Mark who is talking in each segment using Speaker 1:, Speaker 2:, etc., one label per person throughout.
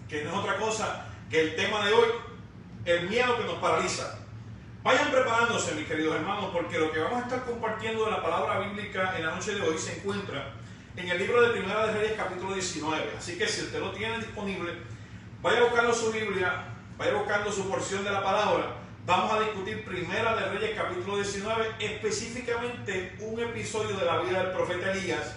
Speaker 1: que no es otra cosa que el tema de hoy, el miedo que nos paraliza. Vayan preparándose, mis queridos hermanos, porque lo que vamos a estar compartiendo de la palabra bíblica en la noche de hoy se encuentra en el libro de Primera de Reyes, capítulo 19. Así que si usted lo tiene disponible, vaya buscando su Biblia, vaya buscando su porción de la palabra. Vamos a discutir Primera de Reyes, capítulo 19, específicamente un episodio de la vida del profeta Elías.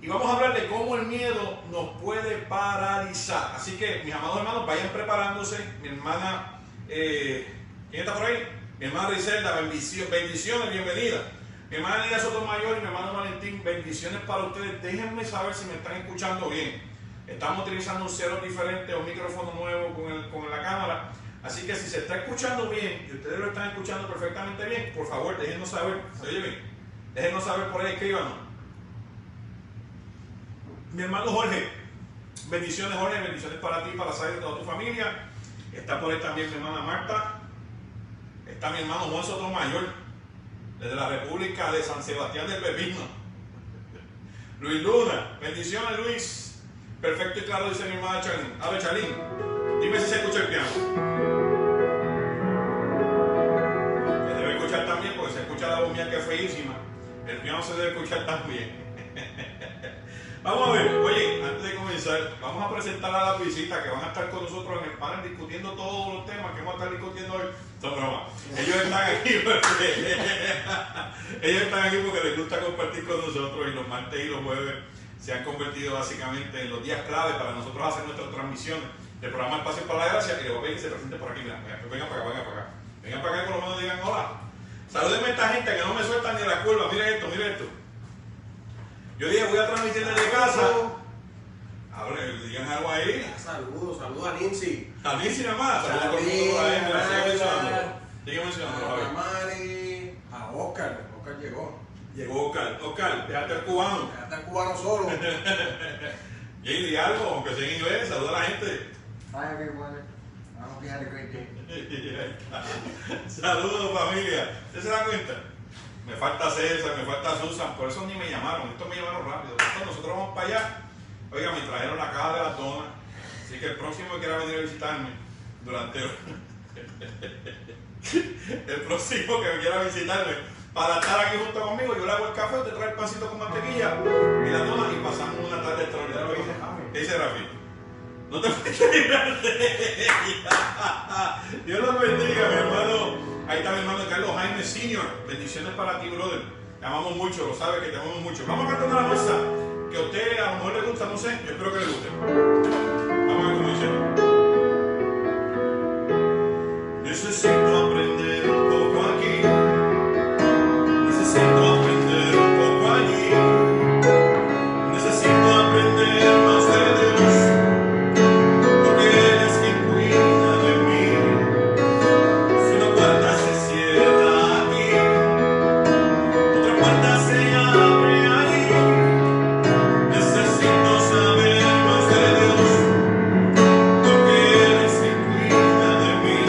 Speaker 1: Y vamos a hablar de cómo el miedo nos puede paralizar. Así que, mis amados hermanos, vayan preparándose. Mi hermana, ¿quién está por ahí? Mi hermana Rizelda, bendiciones, bienvenida. Mi hermana Nidia Sotomayor y mi hermano Valentín, bendiciones para ustedes. Déjenme saber si me están escuchando bien. Estamos utilizando un cero diferente, un micrófono nuevo con la cámara. Así que si se está escuchando bien y ustedes lo están escuchando perfectamente bien, por favor, déjenos saber. ¿Se oye bien? Déjenos saber por ahí, escríbanos. Mi hermano Jorge, bendiciones Jorge, bendiciones para ti, para Said y toda tu familia. Está por ahí también mi hermana Marta. Está mi hermano Juan Sotomayor, desde la República de San Sebastián del Pepino. Luis Luna, bendiciones Luis. Perfecto y claro, dice mi hermana Charlín. A ver, Charlín, dime si se escucha el piano. Se debe escuchar también porque se escucha la voz mía que es feísima. El piano se debe escuchar también. Vamos a ver, oye, antes de comenzar, vamos a presentar a la visita que van a estar con nosotros en el panel discutiendo todos los temas que vamos a estar discutiendo hoy. Son bromas. Ellos están aquí porque les gusta compartir con nosotros, y los martes y los jueves se han convertido básicamente en los días clave para nosotros hacer nuestras transmisiones del programa Espacio para la Gracia. Y les voy a pedir que se presenten por aquí. Mira, vengan para acá, vengan para acá. Vengan para acá y por lo menos digan hola. Salúdenme a esta gente que no me sueltan ni la curva. Mira esto, mira esto. Yo dije, voy a transmitir desde casa. Hable, digan algo ahí.
Speaker 2: Saludos a Lindsay.
Speaker 1: A Lindsay nada más. Saludos a todo el mundo por ahí. Sigue mencionando. Sigue mencionando.
Speaker 2: A Mari. A Oscar. Oscar llegó.
Speaker 1: Llegó Oscar. Oscar, déjate al cubano.
Speaker 2: Déjate al cubano solo.
Speaker 1: Y di algo, aunque sea en inglés. Saluda a la gente.
Speaker 3: Hi everyone. I hope you had a great day.
Speaker 1: Saludos familia. ¿Usted se da cuenta? Me falta César, me falta Susan, por eso ni me llamaron. Estos me llamaron rápido. Entonces nosotros vamos para allá. Oiga, me trajeron la caja de las donas. Así que el próximo que quiera venir a visitarme durante el próximo que quiera visitarme para estar aquí junto conmigo, yo le hago el café, te trae el pancito con mantequilla y las donas y pasamos una tarde extraordinaria. ¿Qué dice Rafi? No te puedes librar de ella. Dios los bendiga, mi hermano. Ahí está mi hermano Carlos Jaime Senior. Bendiciones para ti, brother. Te amamos mucho, lo sabes que te amamos mucho. Vamos a cantar una mesa que a usted a lo mejor le gusta, no sé. Yo espero que le guste. Vamos a ver cómo dice. Necesito aprender un poco aquí. Necesito aprender un poco allí. Necesito aprender más de Dios. Porque Él es quien cuida de mí. Si una puerta se cierra aquí, otra puerta se abre ahí. Necesito saber más de Dios, porque Él es quien cuida de mí.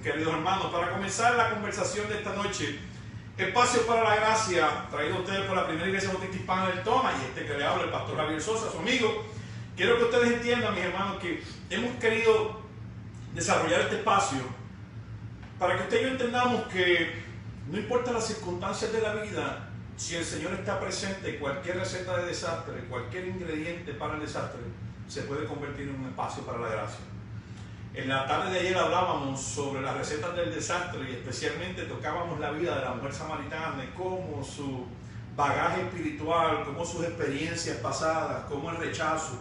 Speaker 1: mis queridos hermanos, para comenzar la conversación de esta noche, Espacio para la Gracia, traído a ustedes por la Primera Iglesia Bautista Hispana del Toma, y que le habla el pastor Javier Sosa, su amigo. Quiero que ustedes entiendan, mis hermanos, que hemos querido desarrollar este espacio para que ustedes y yo entendamos que no importa las circunstancias de la vida, si el Señor está presente, cualquier receta de desastre, cualquier ingrediente para el desastre, se puede convertir en un espacio para la gracia. En la tarde de ayer hablábamos sobre las recetas del desastre y especialmente tocábamos la vida de la mujer samaritana, y cómo su bagaje espiritual, cómo sus experiencias pasadas, cómo el rechazo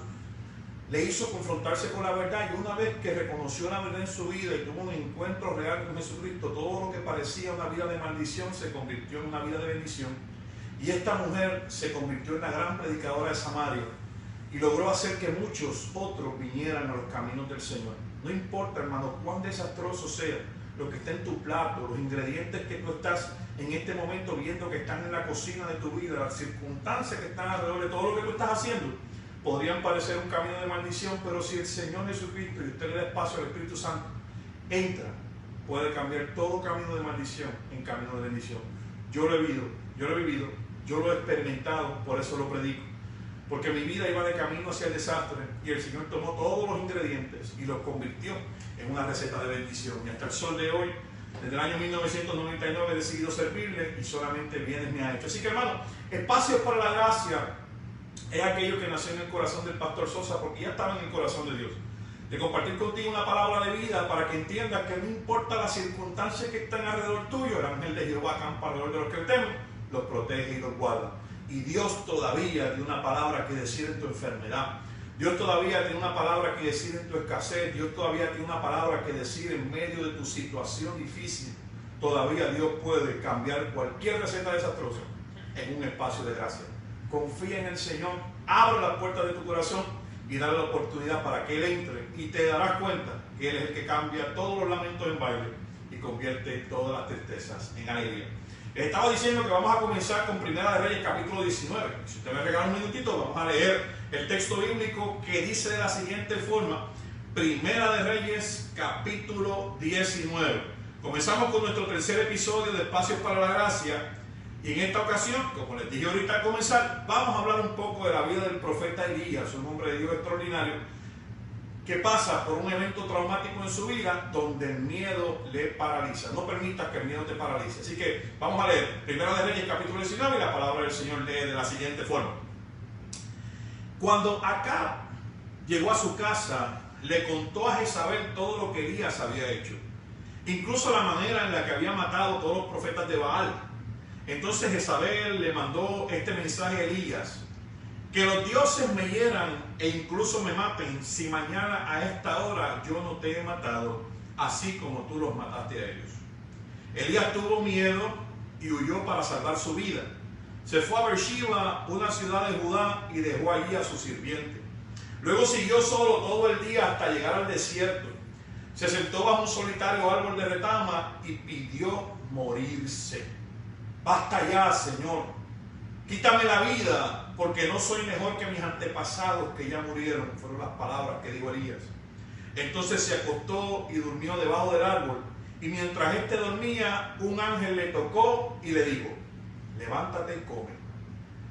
Speaker 1: le hizo confrontarse con la verdad, y una vez que reconoció la verdad en su vida y tuvo un encuentro real con Jesucristo, todo lo que parecía una vida de maldición se convirtió en una vida de bendición, y esta mujer se convirtió en la gran predicadora de Samaria y logró hacer que muchos otros vinieran a los caminos del Señor. No importa, hermano, cuán desastroso sea lo que está en tu plato, los ingredientes que tú estás en este momento viendo que están en la cocina de tu vida, las circunstancias que están alrededor de todo lo que tú estás haciendo, podrían parecer un camino de maldición, pero si el Señor Jesucristo, y usted le da espacio al Espíritu Santo, entra, puede cambiar todo camino de maldición en camino de bendición. Yo lo he vivido, yo lo he experimentado, por eso lo predico. Porque mi vida iba de camino hacia el desastre y el Señor tomó todos los ingredientes y los convirtió en una receta de bendición. Y hasta el sol de hoy, desde el año 1999, he decidido servirle y solamente bienes me ha hecho. Así que, hermano, Espacios para la Gracia es aquello que nació en el corazón del pastor Sosa, porque ya estaba en el corazón de Dios, de compartir contigo una palabra de vida para que entiendas que no importa las circunstancias que están alrededor tuyo, el ángel de Jehová acampa alrededor de los que temen, los protege y los guarda. Y Dios todavía tiene una palabra que decir en tu enfermedad. Dios todavía tiene una palabra que decir en tu escasez. Dios todavía tiene una palabra que decir en medio de tu situación difícil. Todavía Dios puede cambiar cualquier receta desastrosa en un espacio de gracia. Confía en el Señor, abre las puertas de tu corazón y dale la oportunidad para que Él entre, y te darás cuenta que Él es el que cambia todos los lamentos en baile y convierte todas las tristezas en alegría. Les estaba diciendo que vamos a comenzar con Primera de Reyes capítulo 19. Si usted me regala un minutito, vamos a leer el texto bíblico que dice de la siguiente forma: Primera de Reyes capítulo 19. Comenzamos con nuestro tercer episodio de Espacios para la Gracia, y en esta ocasión, como les dije ahorita al comenzar, vamos a hablar un poco de la vida del profeta Elías, un hombre de Dios extraordinario que pasa por un evento traumático en su vida donde el miedo le paraliza. No permitas que el miedo te paralice. Así que vamos a leer Primera de Reyes capítulo 19, y la palabra del Señor lee de la siguiente forma: Cuando Acab llegó a su casa, le contó a Jezabel todo lo que Elías había hecho, incluso la manera en la que había matado a todos los profetas de Baal. Entonces Jezabel le mandó este mensaje a Elías: que los dioses me hieran e incluso me maten, si mañana a esta hora yo no te he matado, así como tú los mataste a ellos. Elías tuvo miedo y huyó para salvar su vida. Se fue a Beersheba, una ciudad de Judá, y dejó allí a su sirviente. Luego siguió solo todo el día hasta llegar al desierto. Se sentó bajo un solitario árbol de retama y pidió morirse. Basta ya, Señor. Quítame la vida, porque no soy mejor que mis antepasados que ya murieron. Fueron las palabras que dijo Elías. Entonces se acostó y durmió debajo del árbol. Y mientras éste dormía, un ángel le tocó y le dijo: levántate y come.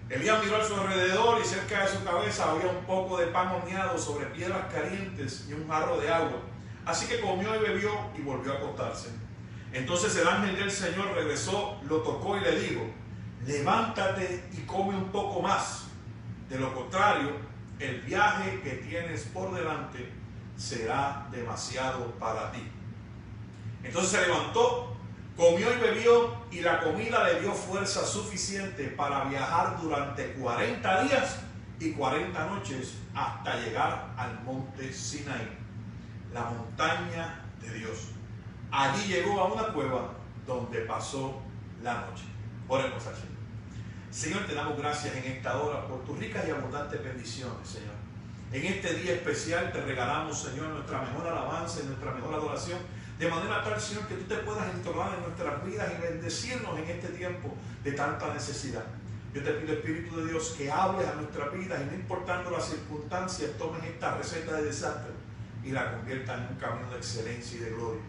Speaker 1: Elías miró a su alrededor y cerca de su cabeza había un poco de pan horneado sobre piedras calientes y un jarro de agua. Así que comió y bebió y volvió a acostarse. Entonces el ángel del Señor regresó, lo tocó y le dijo: levántate y come un poco más. De lo contrario, el viaje que tienes por delante será demasiado para ti. Entonces se levantó, comió y bebió, y la comida le dio fuerza suficiente para viajar durante 40 días y 40 noches hasta llegar al monte Sinaí, la montaña de Dios. Allí llegó a una cueva donde pasó la noche. Oremos al Señor. Señor, te damos gracias en esta hora por tus ricas y abundantes bendiciones, Señor. En este día especial te regalamos, Señor, nuestra mejor alabanza y nuestra mejor adoración, de manera tal, Señor, que tú te puedas entornar en nuestras vidas y bendecirnos en este tiempo de tanta necesidad. Yo te pido, Espíritu de Dios, que hables a nuestras vidas y, no importando las circunstancias, tomes esta receta de desastre y la conviertas en un camino de excelencia y de gloria.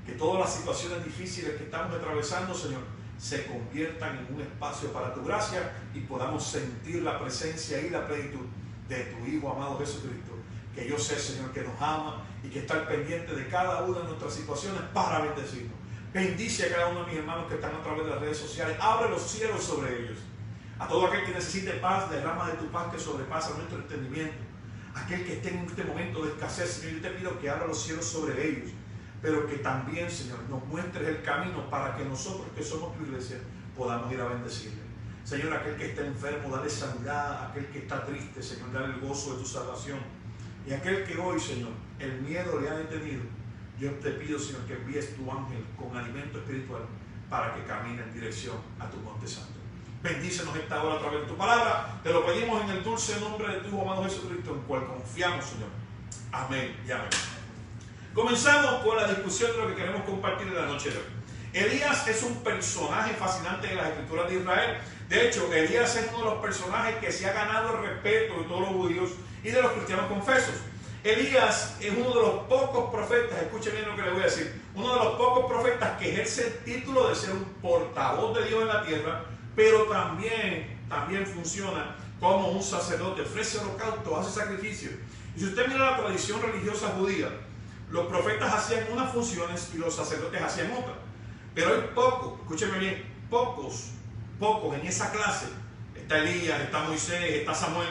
Speaker 1: Que todas las situaciones difíciles que estamos atravesando, Señor, se conviertan en un espacio para tu gracia y podamos sentir la presencia y la plenitud de tu Hijo amado Jesucristo, que yo sé, Señor, que nos ama y que está al pendiente de cada una de nuestras situaciones para bendecirnos. Bendice a cada uno de mis hermanos que están a través de las redes sociales. Abre los cielos sobre ellos. A todo aquel que necesite paz, derrama de tu paz que sobrepasa nuestro entendimiento. Aquel que esté en este momento de escasez, Señor, yo te pido que abra los cielos sobre ellos, pero que también, Señor, nos muestres el camino para que nosotros, que somos tu iglesia, podamos ir a bendecirle. Señor, aquel que está enfermo, dale sanidad. Aquel que está triste, Señor, dale el gozo de tu salvación. Y aquel que hoy, Señor, el miedo le ha detenido, yo te pido, Señor, que envíes tu ángel con alimento espiritual para que camine en dirección a tu monte santo. Bendícenos esta hora a través de tu palabra. Te lo pedimos en el dulce nombre de tu Hijo amado Jesucristo, en cual confiamos, Señor. Amén y amén. Comenzamos con la discusión de lo que queremos compartir en la noche de hoy. Elías es un personaje fascinante de las Escrituras de Israel. De hecho, Elías es uno de los personajes que se ha ganado el respeto de todos los judíos y de los cristianos confesos. Elías es uno de los pocos profetas, escuchen bien lo que le voy a decir, uno de los pocos profetas que ejerce el título de ser un portavoz de Dios en la tierra, pero también funciona como un sacerdote, ofrece holocausto, hace sacrificios. Y si usted mira la tradición religiosa judía, los profetas hacían unas funciones y los sacerdotes hacían otras. Pero hay pocos, escúcheme bien, pocos en esa clase. Está Elías, está Moisés, está Samuel,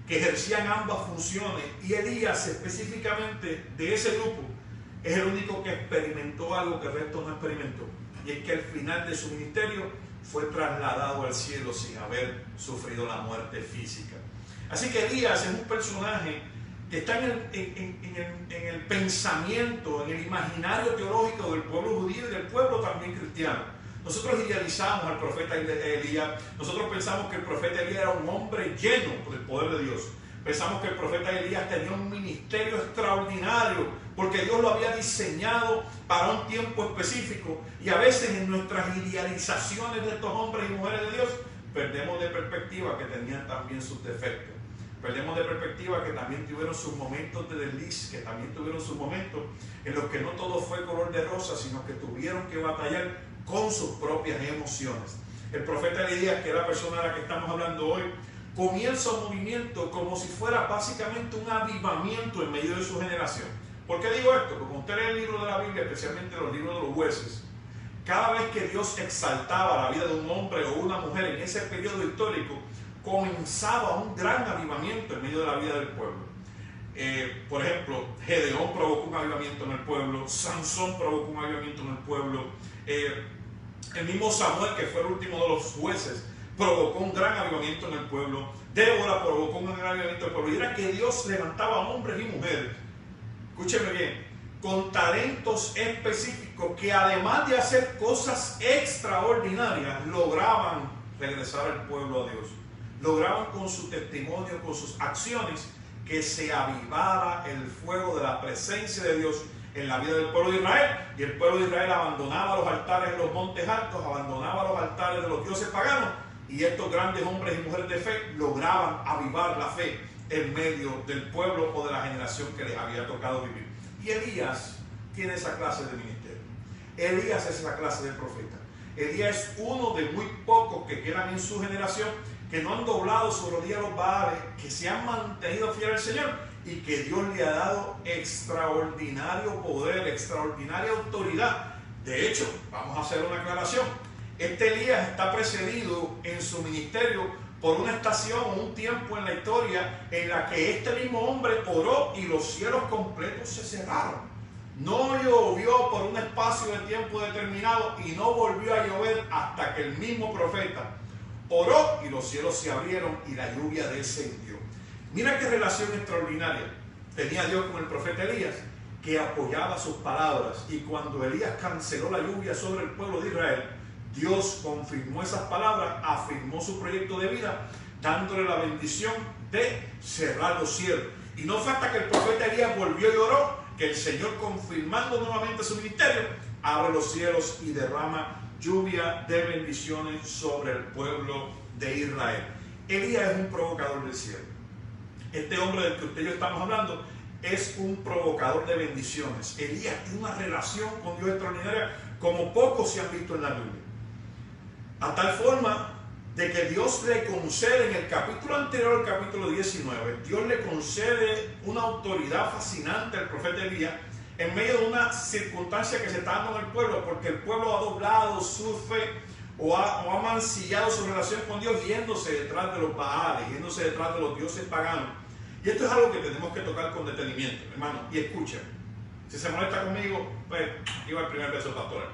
Speaker 1: que ejercían ambas funciones. Y Elías específicamente de ese grupo es el único que experimentó algo que el resto no experimentó. Y es que al final de su ministerio fue trasladado al cielo sin haber sufrido la muerte física. Así que Elías es un personaje que está en el pensamiento, en el imaginario teológico del pueblo judío y del pueblo también cristiano. Nosotros idealizamos al profeta Elías, nosotros pensamos que el profeta Elías era un hombre lleno por el poder de Dios. Pensamos que el profeta Elías tenía un ministerio extraordinario porque Dios lo había diseñado para un tiempo específico, y a veces en nuestras idealizaciones de estos hombres y mujeres de Dios perdemos de perspectiva que tenían también sus defectos. Perdemos de perspectiva que también tuvieron sus momentos de desliz, que también tuvieron sus momentos en los que no todo fue color de rosa, sino que tuvieron que batallar con sus propias emociones. El profeta Elías, que es la persona de la que estamos hablando hoy, comienza un movimiento como si fuera básicamente un avivamiento en medio de su generación. ¿Por qué digo esto? Porque usted lee el libro de la Biblia, especialmente los libros de los jueces, cada vez que Dios exaltaba la vida de un hombre o una mujer en ese periodo histórico, comenzaba un gran avivamiento en medio de la vida del pueblo. Por ejemplo, Gedeón provocó un avivamiento en el pueblo, Sansón provocó un avivamiento en el pueblo, el mismo Samuel, que fue el último de los jueces, provocó un gran avivamiento en el pueblo, Débora provocó un gran avivamiento en el pueblo. Y era que Dios levantaba a hombres y mujeres, escúcheme bien, con talentos específicos que además de hacer cosas extraordinarias, lograban regresar al pueblo a Dios. Lograban con su testimonio, con sus acciones, que se avivara el fuego de la presencia de Dios en la vida del pueblo de Israel. Y el pueblo de Israel abandonaba los altares en los montes altos, abandonaba los altares de los dioses paganos, y estos grandes hombres y mujeres de fe lograban avivar la fe en medio del pueblo o de la generación que les había tocado vivir. Y Elías tiene esa clase de ministerio. Elías es la clase del profeta. Elías es uno de muy pocos que quedan en su generación, que no han doblado su rodilla a los Baales, que se han mantenido fieles al Señor y que Dios le ha dado extraordinario poder, extraordinaria autoridad. De hecho, vamos a hacer una aclaración. Este Elías está precedido en su ministerio por una estación o un tiempo en la historia en la que este mismo hombre oró y los cielos completos se cerraron. No llovió por un espacio de tiempo determinado y no volvió a llover hasta que el mismo profeta oró y los cielos se abrieron y la lluvia descendió. Mira qué relación extraordinaria tenía Dios con el profeta Elías, que apoyaba sus palabras, y cuando Elías canceló la lluvia sobre el pueblo de Israel, Dios confirmó esas palabras, afirmó su proyecto de vida, dándole la bendición de cerrar los cielos. Y no fue hasta que el profeta Elías volvió y oró que el Señor, confirmando nuevamente su ministerio, abre los cielos y derrama lluvia de bendiciones sobre el pueblo de Israel. Elías es un provocador del cielo. Este hombre del que usted y yo estamos hablando es un provocador de bendiciones. Elías tiene una relación con Dios extraordinaria como pocos se han visto en la Biblia. A tal forma de que Dios le concede en el capítulo anterior al capítulo 19, Dios le concede una autoridad fascinante al profeta Elías en medio de una circunstancia que se está dando en el pueblo, porque el pueblo ha doblado su fe o ha mancillado su relación con Dios yéndose detrás de los Baales, yéndose detrás de los dioses paganos. Y esto es algo que tenemos que tocar con detenimiento, hermano. Y escuchen, si se molesta conmigo, pues aquí va el primer verso pastoral.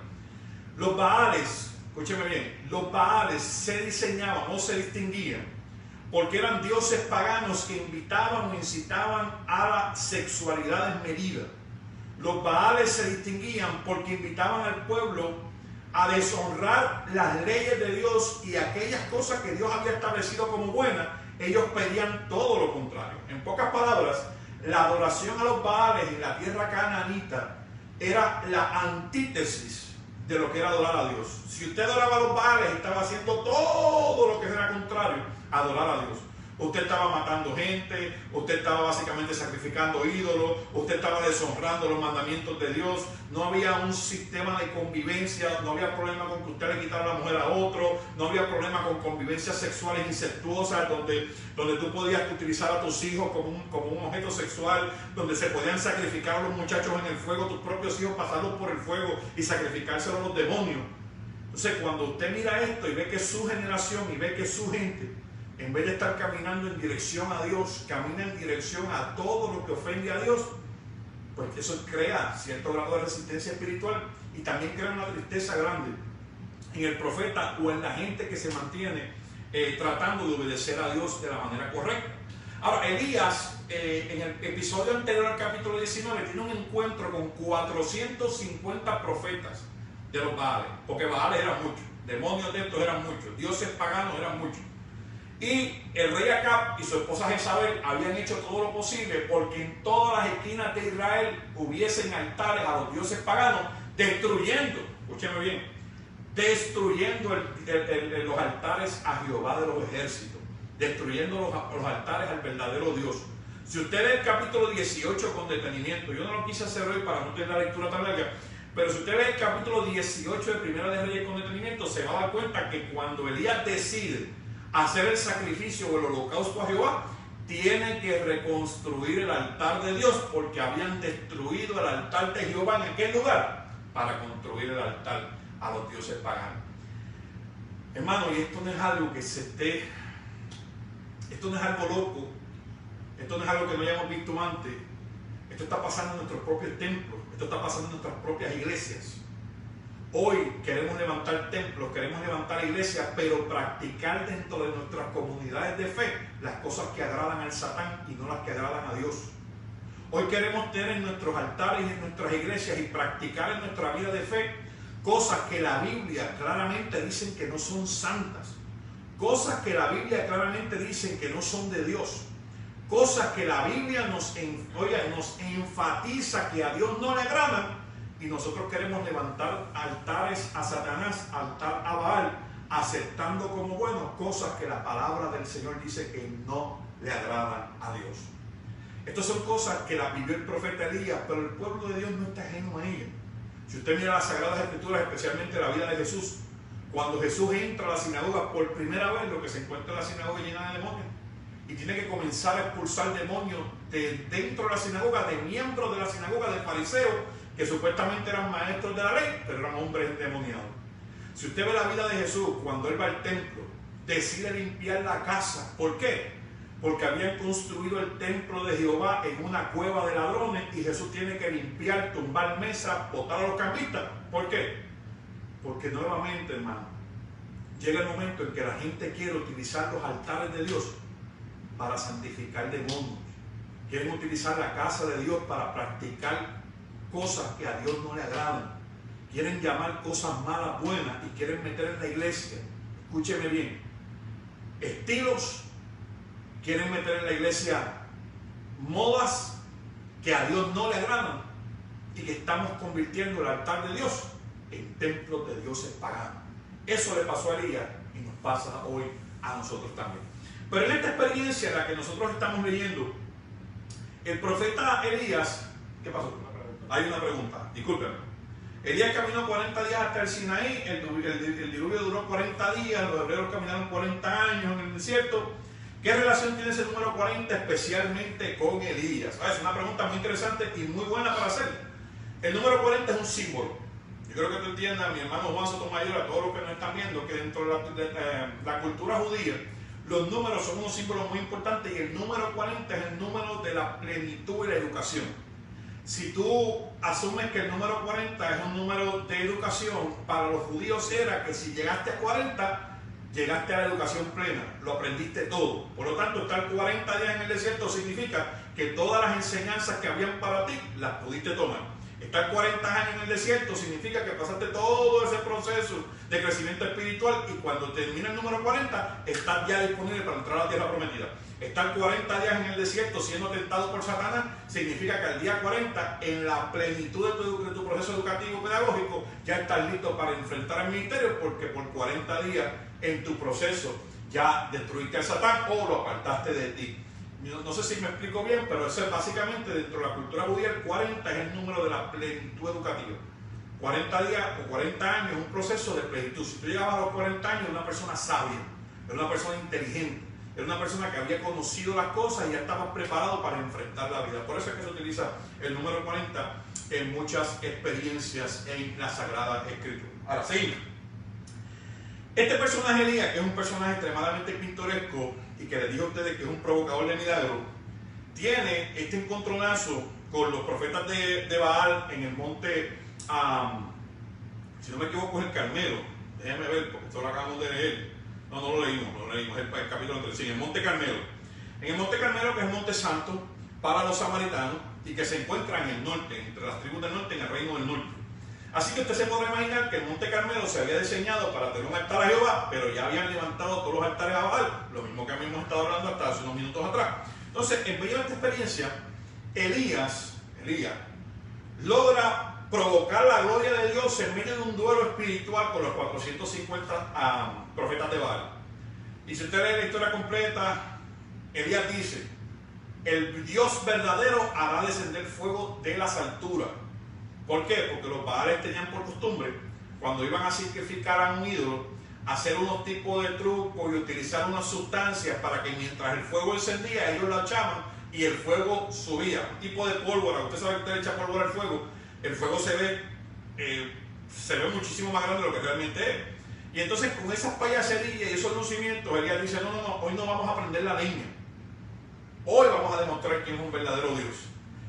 Speaker 1: Los Baales, escúcheme bien, los Baales se diseñaban o se distinguían porque eran dioses paganos que invitaban o incitaban a la sexualidad desmedida. Los Baales se distinguían porque invitaban al pueblo a deshonrar las leyes de Dios y aquellas cosas que Dios había establecido como buenas. Ellos pedían todo lo contrario. En pocas palabras, la adoración a los Baales en la tierra canaanita era la antítesis de lo que era adorar a Dios. Si usted adoraba a los Baales, estaba haciendo todo lo que era contrario a adorar a Dios. Usted estaba matando gente, usted estaba básicamente sacrificando ídolos, usted estaba deshonrando los mandamientos de Dios, no había un sistema de convivencia, no había problema con que usted le quitara la mujer a otro, no había problema con convivencias sexuales incestuosas donde tú podías utilizar a tus hijos como un objeto sexual, donde se podían sacrificar a los muchachos en el fuego, tus propios hijos pasarlos por el fuego y sacrificárselos a los demonios. Entonces cuando usted mira esto y ve que su generación y ve que su gente, en vez de estar caminando en dirección a Dios, camina en dirección a todo lo que ofende a Dios, pues eso crea cierto grado de resistencia espiritual y también crea una tristeza grande en el profeta o en la gente que se mantiene tratando de obedecer a Dios de la manera correcta. Ahora, Elías, en el episodio anterior al capítulo 19, tiene un encuentro con 450 profetas de los Baales, porque Baales eran muchos, demonios de estos eran muchos, dioses paganos eran muchos. Y el rey Acab y su esposa Jezabel habían hecho todo lo posible porque en todas las esquinas de Israel hubiesen altares a los dioses paganos, destruyendo, escúcheme bien, destruyendo los altares a Jehová de los ejércitos, destruyendo los altares al verdadero Dios. Si usted lee el capítulo 18 con detenimiento, yo no lo quise hacer hoy para no tener la lectura tan larga, pero si usted lee el capítulo 18 de Primera de Reyes con detenimiento, se va a dar cuenta que cuando Elías decide hacer el sacrificio o el holocausto a Jehová, tiene que reconstruir el altar de Dios porque habían destruido el altar de Jehová en aquel lugar para construir el altar a los dioses paganos. Hermano, y esto no es algo que esto no es algo loco, esto no es algo que no hayamos visto antes, esto está pasando en nuestros propios templos, esto está pasando en nuestras propias iglesias. Hoy queremos levantar templos, queremos levantar iglesias, pero practicar dentro de nuestras comunidades de fe las cosas que agradan al Satán y no las que agradan a Dios. Hoy queremos tener en nuestros altares y en nuestras iglesias y practicar en nuestra vida de fe cosas que la Biblia claramente dicen que no son santas, cosas que la Biblia claramente dicen que no son de Dios, cosas que la Biblia nos enfatiza que a Dios no le agradan. Y nosotros queremos levantar altares a Satanás, altar a Baal, aceptando como buenos cosas que la palabra del Señor dice que no le agradan a Dios. Estas son cosas que las vivió el profeta Elías, pero el pueblo de Dios no está ajeno a ellas. Si usted mira las Sagradas Escrituras, especialmente la vida de Jesús, cuando Jesús entra a la sinagoga por primera vez, lo que se encuentra en la sinagoga llena de demonios, y tiene que comenzar a expulsar demonios de dentro de la sinagoga, de miembros de la sinagoga, de fariseos, que supuestamente eran maestros de la ley, pero eran hombres endemoniados. Si usted ve la vida de Jesús, cuando él va al templo, decide limpiar la casa. ¿Por qué? Porque habían construido el templo de Jehová en una cueva de ladrones y Jesús tiene que limpiar, tumbar mesas, botar a los cambistas. ¿Por qué? Porque nuevamente, hermano, llega el momento en que la gente quiere utilizar los altares de Dios para santificar demonios. Quieren utilizar la casa de Dios para practicar cosas que a Dios no le agradan. Quieren llamar cosas malas buenas y quieren meter en la iglesia, escúcheme bien, estilos, quieren meter en la iglesia modas que a Dios no le agradan y que estamos convirtiendo el altar de Dios en templos de dioses paganos. Eso le pasó a Elías y nos pasa hoy a nosotros también. Pero en esta experiencia en la que nosotros estamos leyendo, El profeta Elías, ¿qué pasó? Hay una pregunta, discúlpenme. Elías caminó 40 días hasta el Sinaí, el diluvio duró 40 días, los hebreos caminaron 40 años en el desierto. ¿Qué relación tiene ese número 40 especialmente con Elías? Es una pregunta muy interesante y muy buena para hacer. El número 40 es un símbolo. Yo creo que tú entiendas, mi hermano Juan Sotomayor, a todos los que nos están viendo, que dentro de la cultura judía, los números son unos símbolos muy importantes y el número 40 es el número de la plenitud y la educación. Si tú asumes que el número 40 es un número de educación, para los judíos era que si llegaste a 40, llegaste a la educación plena, lo aprendiste todo. Por lo tanto, estar 40 días en el desierto significa que todas las enseñanzas que habían para ti las pudiste tomar. Estar 40 años en el desierto significa que pasaste todo ese proceso de crecimiento espiritual y cuando termina el número 40, estás ya disponible para entrar a la tierra prometida. Estar 40 días en el desierto siendo tentado por Satanás significa que al día 40, en la plenitud de tu proceso educativo pedagógico, ya estás listo para enfrentar el ministerio porque por 40 días en tu proceso ya destruiste al Satán o lo apartaste de ti. No sé si me explico bien, pero eso es básicamente dentro de la cultura judía. El 40 es el número de la plenitud educativa. 40 días o 40 años es un proceso de plenitud. Si tú llegabas a los 40 años, eres una persona sabia, eres una persona inteligente, eres una persona que había conocido las cosas y ya estaba preparado para enfrentar la vida. Por eso es que se utiliza el número 40 en muchas experiencias en la Sagrada Escritura. Ahora, seguimos. Este personaje Elías, que es un personaje extremadamente pintoresco y que les digo a ustedes que es un provocador de milagros, tiene este encontronazo con los profetas de Baal en el monte, si no me equivoco es el Carmelo, déjenme ver porque esto lo acabamos de leer, no lo leímos, el capítulo 3, sí, en el monte Carmelo. En el monte Carmelo, que es el monte santo para los samaritanos y que se encuentra en el norte, entre las tribus del norte, en el reino del norte. Así que usted se podrá imaginar que el monte Carmelo se había diseñado para tener un altar a Jehová, pero ya habían levantado todos los altares a Baal, lo mismo que hemos estado hablando hasta hace unos minutos atrás. Entonces, en medio de esta experiencia, Elías logra provocar la gloria de Dios en medio de un duelo espiritual con los 450 profetas de Baal. Y si usted lee la historia completa, Elías dice: el Dios verdadero hará descender fuego de las alturas. ¿Por qué? Porque los Baales tenían por costumbre, cuando iban a sacrificar a un ídolo, hacer unos tipos de trucos y utilizar unas sustancias para que mientras el fuego encendía, ellos la echaban y el fuego subía. Un tipo de pólvora. Usted sabe que usted le echa pólvora al fuego, el fuego se ve muchísimo más grande de lo que realmente es. Y entonces con esas payaserías y esos lucimientos, Elías dice: no, hoy no vamos a prender la leña. Hoy vamos a demostrar quién es un verdadero Dios.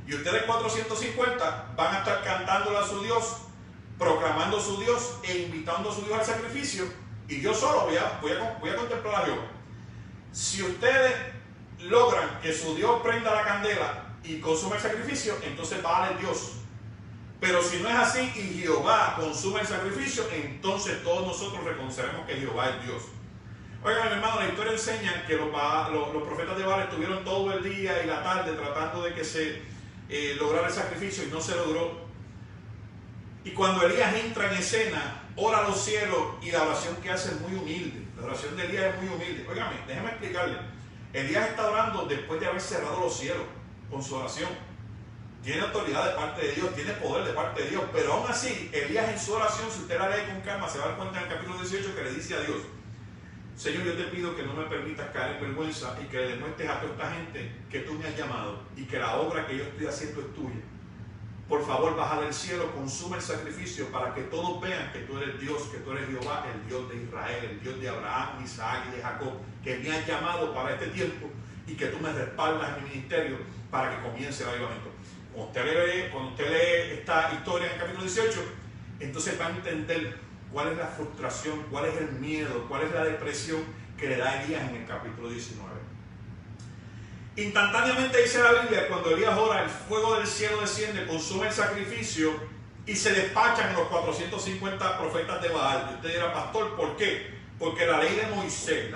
Speaker 1: Y ustedes 450 van a estar cantándole a su Dios, proclamando a su Dios e invitando a su Dios al sacrificio. Y yo solo voy a contemplar a Jehová. Si ustedes logran que su Dios prenda la candela y consuma el sacrificio, entonces vale Dios. Pero si no es así y Jehová consume el sacrificio, entonces todos nosotros reconoceremos que Jehová es Dios. Oigan, mi hermano, la historia enseña que los profetas de Baal estuvieron todo el día y la tarde tratando de que se lograr el sacrificio y no se logró. Y cuando Elías entra en escena, ora a los cielos y la oración que hace es muy humilde. La oración de Elías es muy humilde. Óigame, déjeme explicarle. Elías está orando después de haber cerrado los cielos con su oración. Tiene autoridad de parte de Dios, tiene poder de parte de Dios, pero aún así, Elías en su oración, si usted la lee con calma, se va a dar cuenta en el capítulo 18 que le dice a Dios: Señor, yo te pido que no me permitas caer en vergüenza y que le demuestres a toda esta gente que tú me has llamado y que la obra que yo estoy haciendo es tuya. Por favor, baja del cielo, consume el sacrificio para que todos vean que tú eres Dios, que tú eres Jehová, el Dios de Israel, el Dios de Abraham, Isaac y de Jacob, que me has llamado para este tiempo y que tú me respaldas en mi ministerio para que comience el avivamiento. Cuando usted lee esta historia en el capítulo 18, entonces va a entender cuál es la frustración, cuál es el miedo, cuál es la depresión que le da Elías en el capítulo 19. Instantáneamente dice la Biblia, cuando Elías ora, el fuego del cielo desciende, consume el sacrificio y se despachan los 450 profetas de Baal. Y usted dirá: pastor, ¿por qué? Porque la ley de Moisés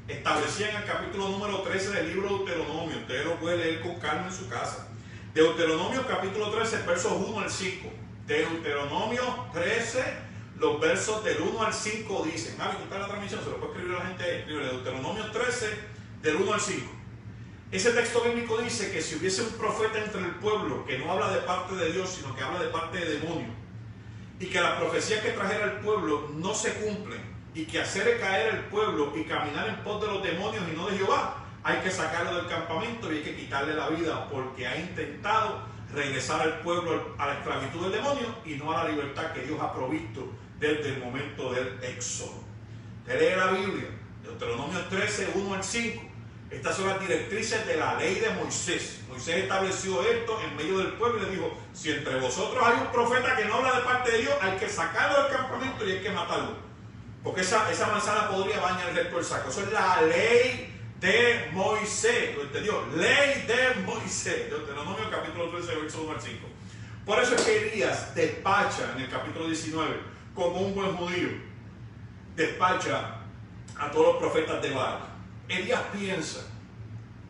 Speaker 1: establecía en el capítulo número 13 del libro de Deuteronomio. Usted lo puede leer con calma en su casa. Deuteronomio capítulo 13, versos 1 al 5. Deuteronomio 13, los versos del 1 al 5 dicen: Mavi, ¿tú estás en la transmisión? Se lo puede escribir a la gente. Escribe Deuteronomio 13, del 1 al 5. Ese texto bíblico dice que si hubiese un profeta entre el pueblo que no habla de parte de Dios, sino que habla de parte de demonios, y que las profecías que trajera el pueblo no se cumplen, y que hacer caer el pueblo y caminar en pos de los demonios y no de Jehová, hay que sacarlo del campamento y hay que quitarle la vida, porque ha intentado regresar al pueblo a la esclavitud del demonio y no a la libertad que Dios ha provisto desde el momento del éxodo. Usted lee la Biblia, Deuteronomio 13, 1 al 5. Estas son las directrices de la ley de Moisés. Moisés estableció esto en medio del pueblo y le dijo: si entre vosotros hay un profeta que no habla de parte de Dios, hay que sacarlo del campamento y hay que matarlo, porque esa manzana podría bañar el resto del saco. Eso es la ley de Moisés. ¿Lo entendió? Ley de Moisés. Deuteronomio capítulo 13, verso 1 al 5. Por eso es que Elías despacha en el capítulo 19, como un buen judío, despacha a todos los profetas de Baal. Elías piensa,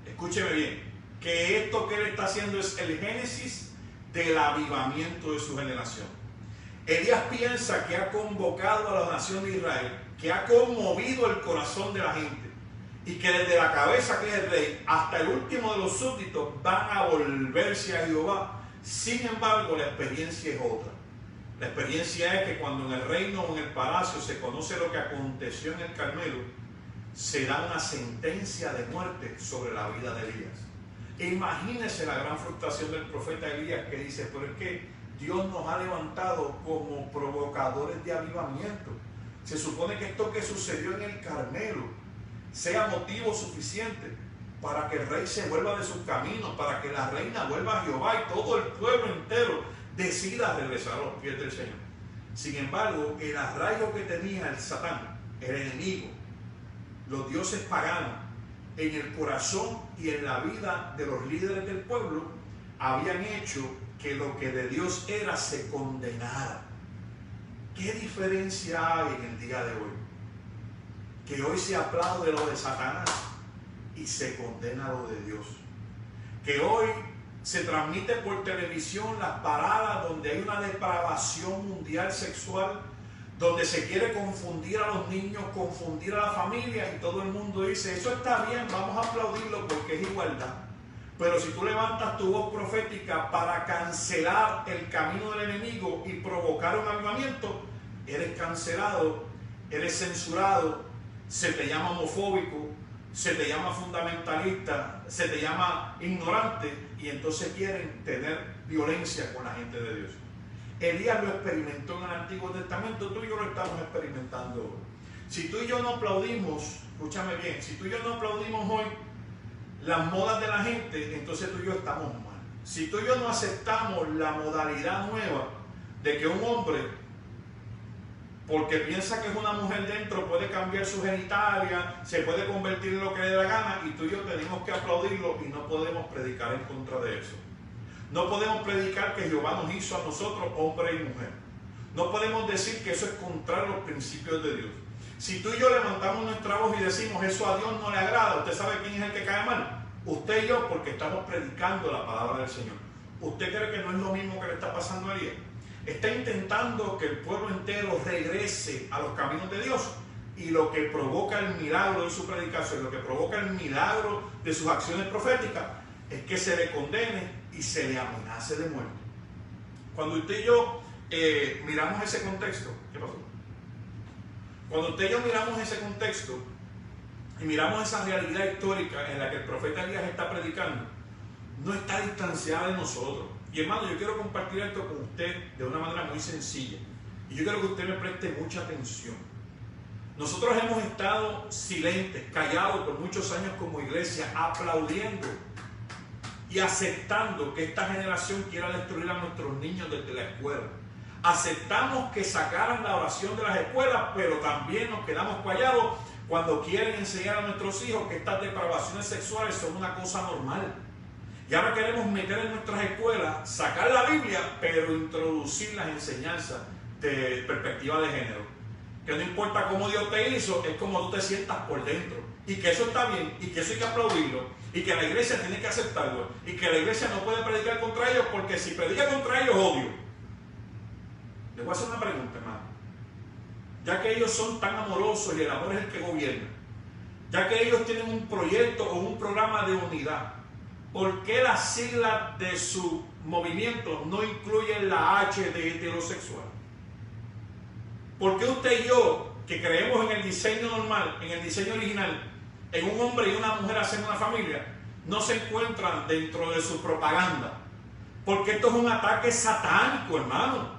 Speaker 1: escúcheme bien, que esto que él está haciendo es el génesis del avivamiento de su generación. Elías piensa que ha convocado a la nación de Israel, que ha conmovido el corazón de la gente, y que desde la cabeza, que es el rey, hasta el último de los súbditos van a volverse a Jehová. Sin embargo, la experiencia es otra. La experiencia es que cuando en el reino o en el palacio se conoce lo que aconteció en el Carmelo, se da una sentencia de muerte sobre la vida de Elías. Imagínese la gran frustración del profeta Elías, que dice: pero es que Dios nos ha levantado como provocadores de avivamiento. Se supone que esto que sucedió en el Carmelo sea motivo suficiente para que el rey se vuelva de sus caminos, para que la reina vuelva a Jehová y todo el pueblo entero decida regresar a los pies del Señor. Sin embargo, el arraigo que tenía el Satán, el enemigo, los dioses paganos, en el corazón y en la vida de los líderes del pueblo, habían hecho que lo que de Dios era se condenara. ¿Qué diferencia hay en el día de hoy? Que hoy se aplaude lo de Satanás y se condena lo de Dios. Que hoy se transmite por televisión las paradas donde hay una depravación mundial sexual, donde se quiere confundir a los niños, confundir a la familia, y todo el mundo dice: eso está bien, vamos a aplaudirlo porque es igualdad. Pero si tú levantas tu voz profética para cancelar el camino del enemigo y provocar un avivamiento, eres cancelado, eres censurado, se te llama homofóbico, se te llama fundamentalista, se te llama ignorante, y entonces quieren tener violencia con la gente de Dios. Elías lo experimentó en el Antiguo Testamento, tú y yo lo estamos experimentando hoy. Si tú y yo no aplaudimos, escúchame bien, si tú y yo no aplaudimos hoy las modas de la gente, entonces tú y yo estamos mal. Si tú y yo no aceptamos la modalidad nueva de que un hombre, porque piensa que es una mujer dentro, puede cambiar su genitalia, se puede convertir en lo que le dé la gana, y tú y yo tenemos que aplaudirlo y no podemos predicar en contra de eso. No podemos predicar que Jehová nos hizo a nosotros hombre y mujer. No podemos decir que eso es contrario a los principios de Dios. Si tú y yo levantamos nuestra voz y decimos eso a Dios no le agrada, ¿usted sabe quién es el que cae mal? Usted y yo, porque estamos predicando la palabra del Señor. ¿Usted cree que no es lo mismo que le está pasando a Elías? Está intentando que el pueblo entero regrese a los caminos de Dios, y lo que provoca el milagro de su predicación, lo que provoca el milagro de sus acciones proféticas, es que se le condene y se le amenace de muerte. Cuando usted y yo miramos ese contexto, ¿qué pasó? Cuando usted y yo miramos ese contexto y miramos esa realidad histórica en la que el profeta Elías está predicando, no está distanciada de nosotros. Y hermano, yo quiero compartir esto con usted de una manera muy sencilla, y yo quiero que usted me preste mucha atención. Nosotros hemos estado silentes, callados por muchos años como iglesia, aplaudiendo y aceptando que esta generación quiera destruir a nuestros niños desde la escuela. Aceptamos que sacaran la oración de las escuelas, pero también nos quedamos callados cuando quieren enseñar a nuestros hijos que estas depravaciones sexuales son una cosa normal. Y ahora queremos meter en nuestras escuelas, sacar la Biblia, pero introducir las enseñanzas de perspectiva de género. Que no importa cómo Dios te hizo, es como tú te sientas por dentro. Y que eso está bien, y que eso hay que aplaudirlo, y que la iglesia tiene que aceptarlo, y que la iglesia no puede predicar contra ellos, porque si predica contra ellos, odio. Les voy a hacer una pregunta, hermano. Ya que ellos son tan amorosos y el amor es el que gobierna, ya que ellos tienen un proyecto o un programa de unidad, ¿por qué las siglas de su movimiento no incluyen la H de heterosexual? ¿Por qué usted y yo, que creemos en el diseño normal, en el diseño original, en un hombre y una mujer haciendo una familia, no se encuentran dentro de su propaganda? Porque esto es un ataque satánico, hermano.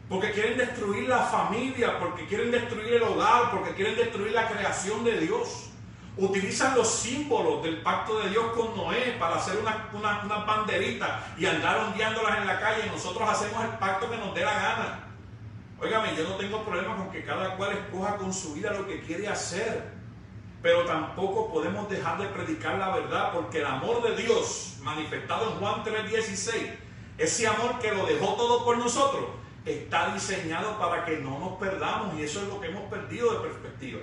Speaker 1: Porque quieren destruir la familia, porque quieren destruir el hogar, porque quieren destruir la creación de Dios. Utilizan los símbolos del pacto de Dios con Noé para hacer una banderita y andar ondeándolas en la calle, y nosotros hacemos el pacto que nos dé la gana. Óigame, yo no tengo problema con que cada cual escoja con su vida lo que quiere hacer, pero tampoco podemos dejar de predicar la verdad, porque el amor de Dios manifestado en Juan 3:16, ese amor que lo dejó todo por nosotros, está diseñado para que no nos perdamos, y eso es lo que hemos perdido de perspectiva.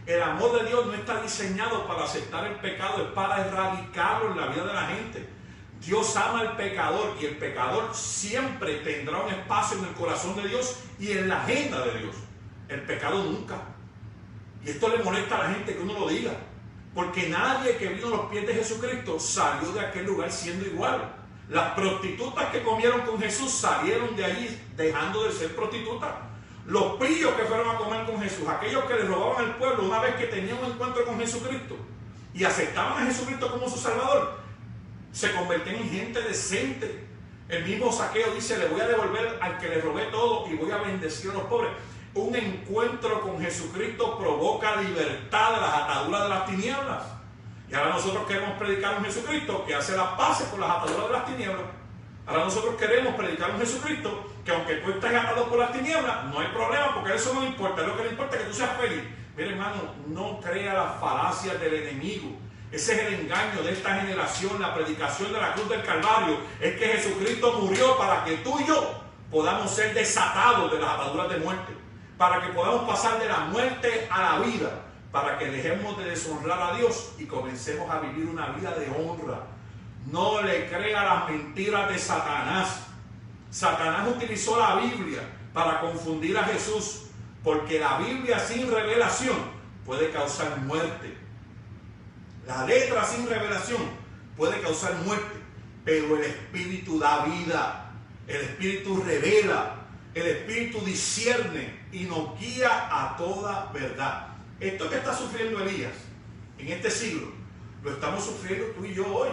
Speaker 1: El amor de Dios no está diseñado para aceptar el pecado, es para erradicarlo en la vida de la gente. Dios ama al pecador, y el pecador siempre tendrá un espacio en el corazón de Dios y en la agenda de Dios. El pecado nunca. Y esto le molesta a la gente que uno lo diga, porque nadie que vino a los pies de Jesucristo salió de aquel lugar siendo igual. Las prostitutas que comieron con Jesús salieron de allí dejando de ser prostitutas. Los pillos que fueron a comer con Jesús, aquellos que le robaban al pueblo una vez que tenían un encuentro con Jesucristo y aceptaban a Jesucristo como su Salvador, se convirtieron en gente decente. El mismo Zaqueo dice: le voy a devolver al que le robé todo y voy a bendecir a los pobres. Un encuentro con Jesucristo provoca libertad de las ataduras de las tinieblas. Y ahora nosotros queremos predicar un Jesucristo que hace las paces con las ataduras de las tinieblas. Ahora nosotros queremos predicar un Jesucristo que, aunque tú estés atado por las tinieblas, no hay problema, porque eso no le importa. Lo que le importa es que tú seas feliz. Mira, hermano, no crea las falacias del enemigo. Ese es el engaño de esta generación. La predicación de la cruz del Calvario es que Jesucristo murió para que tú y yo podamos ser desatados de las ataduras de muerte, para que podamos pasar de la muerte a la vida, para que dejemos de deshonrar a Dios y comencemos a vivir una vida de honra. No le crea las mentiras de Satanás. Satanás utilizó la Biblia para confundir a Jesús, porque la Biblia sin revelación puede causar muerte. La letra sin revelación puede causar muerte, pero el Espíritu da vida, el Espíritu revela, el Espíritu discierne y nos guía a toda verdad. Esto que está sufriendo Elías en este siglo, lo estamos sufriendo tú y yo hoy.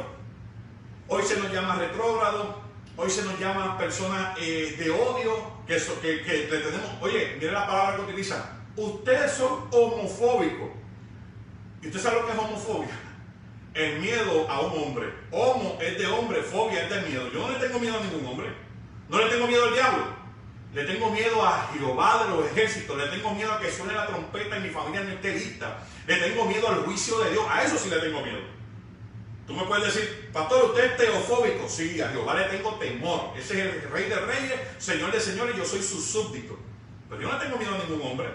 Speaker 1: Hoy se nos llama retrógrado, hoy se nos llama personas de odio, que le tenemos. Oye, mire la palabra que utilizan: ustedes son homofóbicos. ¿Y usted sabe lo que es homofobia? El miedo a un hombre. Homo es de hombre, fobia es de miedo. Yo no le tengo miedo a ningún hombre. No le tengo miedo al diablo. Le tengo miedo a Jehová de los ejércitos. Le tengo miedo a que suene la trompeta y mi familia no esté lista. Le tengo miedo al juicio de Dios. A eso sí le tengo miedo. Tú me puedes decir: pastor, ¿usted es teofóbico? Sí, a Jehová le tengo temor. Ese es el rey de reyes, señor de señores, y yo soy su súbdito. Pero yo no tengo miedo a ningún hombre.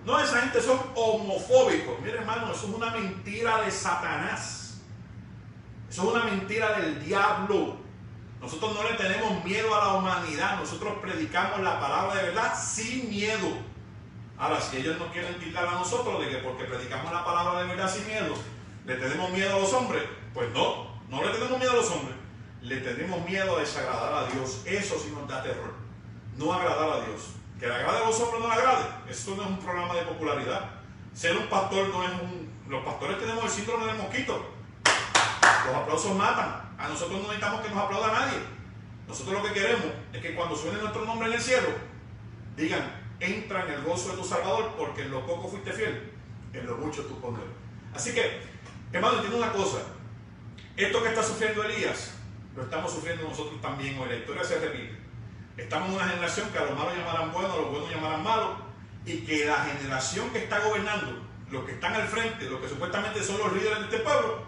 Speaker 1: No, esa gente son homofóbicos. Mire, hermano, eso es una mentira de Satanás. Eso es una mentira del diablo. Nosotros no le tenemos miedo a la humanidad. Nosotros predicamos la palabra de verdad sin miedo. Ahora, si ellos no quieren tildar a nosotros de que porque predicamos la palabra de verdad sin miedo, le tenemos miedo a los hombres, pues no le tenemos miedo a los hombres. Le tenemos miedo a desagradar a Dios. Eso sí nos da terror. No agradar a Dios. Que le agrade a los hombres, no le agrade. Esto no es un programa de popularidad. Ser un pastor no es un... Los pastores tenemos el síndrome del mosquito. Los aplausos matan. A nosotros no necesitamos que nos aplauda nadie. Nosotros lo que queremos es que cuando suene nuestro nombre en el cielo, digan: entra en el gozo de tu Salvador, porque en lo poco fuiste fiel, en lo mucho tú pondrás. Así que, hermano, entiendo una cosa: esto que está sufriendo Elías, lo estamos sufriendo nosotros también hoy. La historia se repite. Estamos en una generación que a los malos llamarán buenos, a los buenos llamarán malos, y que la generación que está gobernando, los que están al frente, los que supuestamente son los líderes de este pueblo,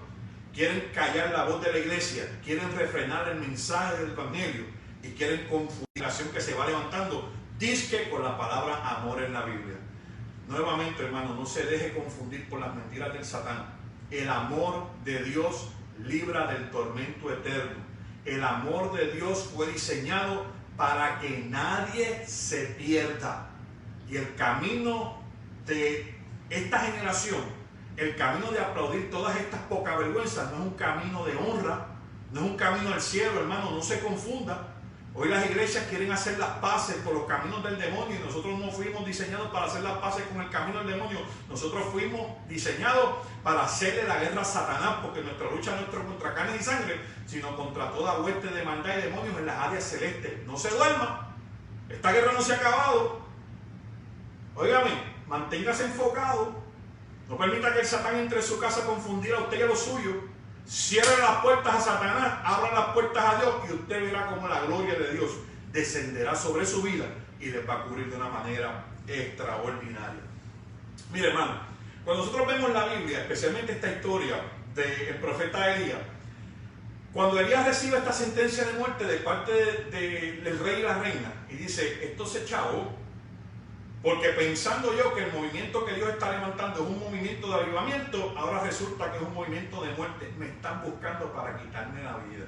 Speaker 1: quieren callar la voz de la iglesia, quieren refrenar el mensaje del evangelio y quieren confundir la nación que se va levantando, dizque con la palabra amor en la Biblia. Nuevamente, hermano, no se deje confundir por las mentiras del Satán. El amor de Dios libra del tormento eterno. El amor de Dios fue diseñado para que nadie se pierda. Y el camino de esta generación el camino de aplaudir todas estas pocas vergüenzas no es un camino de honra, no es un camino al cielo, hermano, no se confunda. Hoy las iglesias quieren hacer las paces por los caminos del demonio y nosotros no fuimos diseñados para hacer las paces con el camino del demonio. Nosotros fuimos diseñados para hacerle la guerra a Satanás, porque nuestra lucha no es contra carne y sangre, sino contra toda hueste de maldad y demonios en las áreas celestes. No se duerma, esta guerra no se ha acabado. Óigame, manténgase enfocado, no permita que el Satán entre en su casa a confundir a usted y a los suyos. Cierre las puertas a Satanás, abra las puertas a Dios y usted verá cómo la gloria de Dios descenderá sobre su vida y les va a cubrir de una manera extraordinaria. Mire, hermano, cuando nosotros vemos la Biblia, especialmente esta historia del profeta Elías, cuando Elías recibe esta sentencia de muerte de parte del rey y la reina y dice, esto se echó, porque pensando yo que el movimiento que Dios está levantando es un movimiento de avivamiento, ahora resulta que es un movimiento de muerte. Me están buscando para quitarme la vida.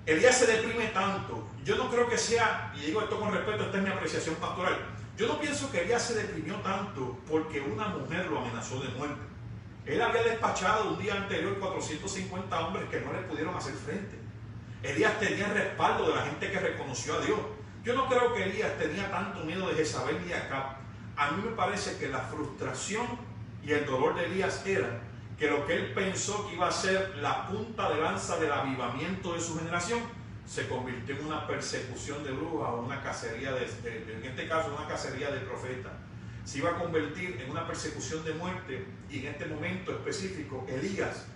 Speaker 1: Elías se deprime tanto. Yo no creo que sea, y digo esto con respeto, esta es mi apreciación pastoral, yo no pienso que Elías se deprimió tanto porque una mujer lo amenazó de muerte. Él había despachado un día anterior 450 hombres que no le pudieron hacer frente. Elías tenía el respaldo de la gente que reconoció a Dios. Yo no creo que Elías tenía tanto miedo de Jezabel y de Acab. A mí me parece que la frustración y el dolor de Elías era que lo que él pensó que iba a ser la punta de lanza del avivamiento de su generación se convirtió en una persecución de brujas o una cacería en este caso una cacería de profetas. Se iba a convertir en una persecución de muerte y en este momento específico Elías,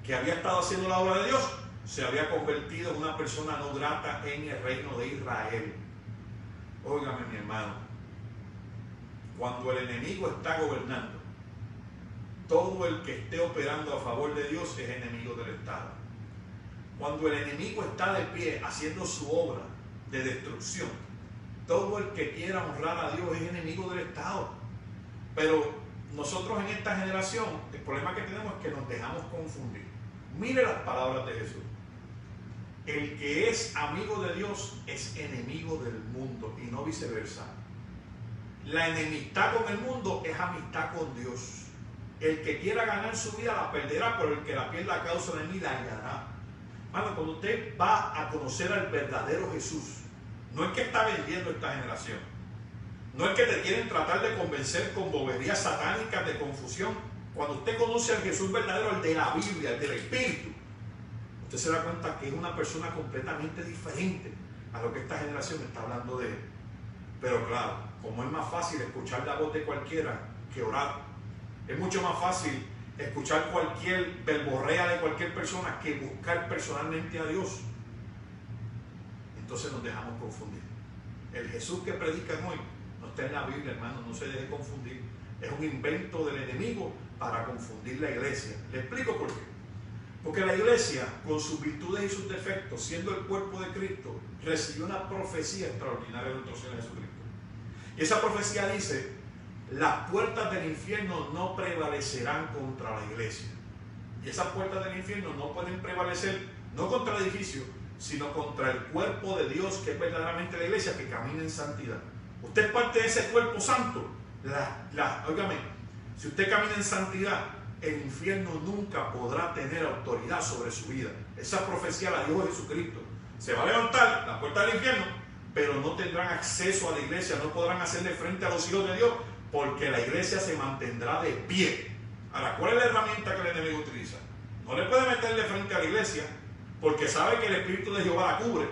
Speaker 1: que había estado haciendo la obra de Dios, se había convertido en una persona no grata en el reino de Israel. Óigame, mi hermano, cuando el enemigo está gobernando, todo el que esté operando a favor de Dios es enemigo del Estado. Cuando el enemigo está de pie haciendo su obra de destrucción, todo el que quiera honrar a Dios es enemigo del Estado. Pero nosotros en esta generación, el problema que tenemos es que nos dejamos confundir. Mire las palabras de Jesús. El que es amigo de Dios es enemigo del mundo y no viceversa. La enemistad con el mundo es amistad con Dios. El que quiera ganar su vida la perderá, pero el que la pierda a causa de mí la hallará. Bueno, cuando usted va a conocer al verdadero Jesús, no es que está vendiendo esta generación, no es que te quieren tratar de convencer con boberías satánicas de confusión. Cuando usted conoce al Jesús verdadero, el de la Biblia, el del Espíritu, usted se da cuenta que es una persona completamente diferente a lo que esta generación está hablando de él. Pero claro, como es más fácil escuchar la voz de cualquiera que orar, es mucho más fácil escuchar cualquier verborrea de cualquier persona que buscar personalmente a Dios. Entonces nos dejamos confundir. El Jesús que predican hoy no está en la Biblia, hermano, no se deje confundir. Es un invento del enemigo para confundir la iglesia. Le explico por qué. Porque la iglesia, con sus virtudes y sus defectos, siendo el cuerpo de Cristo, recibió una profecía extraordinaria de nuestro Señor Jesucristo. Y esa profecía dice, las puertas del infierno no prevalecerán contra la iglesia. Y esas puertas del infierno no pueden prevalecer, no contra el edificio, sino contra el cuerpo de Dios, que es verdaderamente la iglesia, que camina en santidad. Usted es parte de ese cuerpo santo. Óigame, si usted camina en santidad, el infierno nunca podrá tener autoridad sobre su vida. Esa profecía la dijo Jesucristo. Se va a levantar la puerta del infierno, pero no tendrán acceso a la iglesia, no podrán hacerle frente a los hijos de Dios, porque la iglesia se mantendrá de pie. Ahora, ¿cuál es la herramienta que el enemigo utiliza? No le puede meterle frente a la iglesia, porque sabe que el Espíritu de Jehová la cubre.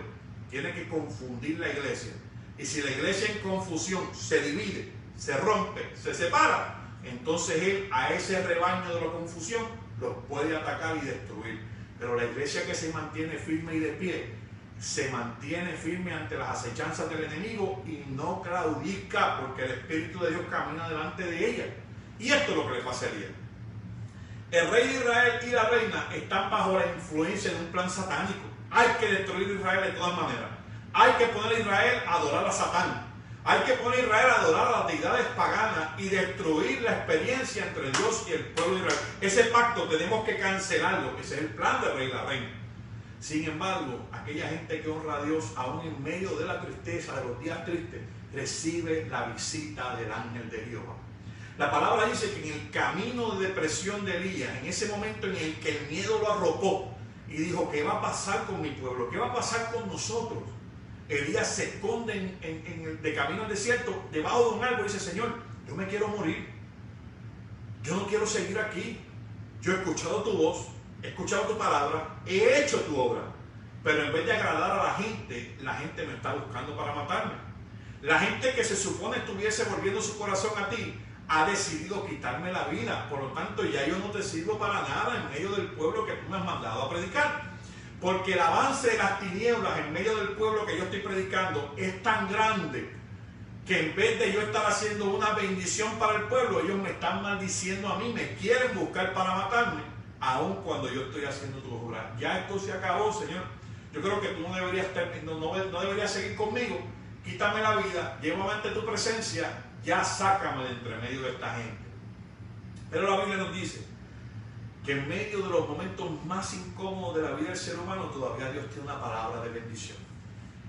Speaker 1: Tiene que confundir la iglesia. Y si la iglesia en confusión se divide, se rompe, se separa, entonces él a ese rebaño de la confusión los puede atacar y destruir. Pero la iglesia que se mantiene firme y de pie, se mantiene firme ante las acechanzas del enemigo y no claudica, porque el Espíritu de Dios camina delante de ella. Y esto es lo que le pasa a Elías. El rey de Israel y la reina están bajo la influencia de un plan satánico. Hay que destruir a Israel de todas maneras. Hay que poner a Israel a adorar a Satán. Hay que poner a Israel a adorar a las deidades paganas y destruir la experiencia entre Dios y el pueblo de Israel. Ese pacto tenemos que cancelarlo. Ese es el plan del rey y la reina. Sin embargo, aquella gente que honra a Dios, aún en medio de la tristeza, de los días tristes, recibe la visita del ángel de Jehová. La palabra dice que en el camino de depresión de Elías, en ese momento en el que el miedo lo arropó y dijo, ¿qué va a pasar con mi pueblo? ¿Qué va a pasar con nosotros? Elías se esconde de camino al desierto, debajo de un árbol, y dice, Señor, yo me quiero morir. Yo no quiero seguir aquí. Yo he escuchado tu voz, he escuchado tu palabra, he hecho tu obra. Pero en vez de agradar a la gente me está buscando para matarme. La gente que se supone estuviese volviendo su corazón a ti, ha decidido quitarme la vida. Por lo tanto, ya yo no te sirvo para nada en medio del pueblo que tú me has mandado a predicar. Porque el avance de las tinieblas en medio del pueblo que yo estoy predicando es tan grande que en vez de yo estar haciendo una bendición para el pueblo, ellos me están maldiciendo a mí, me quieren buscar para matarme, aun cuando yo estoy haciendo tu obra. Ya esto se acabó, Señor. Yo creo que tú no deberías seguir conmigo. Quítame la vida, llévame ante tu presencia, ya sácame de entre medio de esta gente. Pero la Biblia nos dice que en medio de los momentos más incómodos de la vida del ser humano, todavía Dios tiene una palabra de bendición.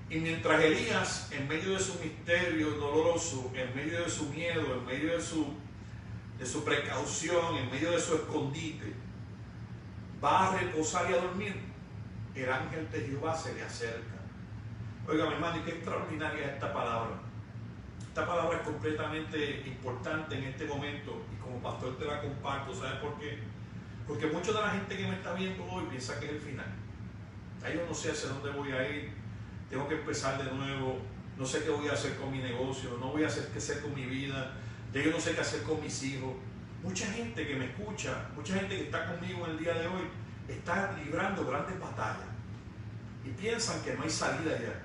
Speaker 1: Y mientras Elías, en medio de su misterio doloroso, en medio de su miedo, en medio de su precaución, en medio de su escondite, va a reposar y a dormir, el ángel de Jehová se le acerca. Oiga, mi hermano, y qué extraordinaria es esta palabra. Esta palabra es completamente importante en este momento, y como pastor te la comparto. ¿Sabes por qué? Porque mucha de la gente que me está viendo hoy piensa que es el final. Ya yo no sé hacia dónde voy a ir, tengo que empezar de nuevo, no sé qué voy a hacer con mi negocio, no voy a hacer qué hacer con mi vida, ya yo no sé qué hacer con mis hijos. Mucha gente que me escucha, mucha gente que está conmigo en el día de hoy, está librando grandes batallas y piensan que no hay salida ya,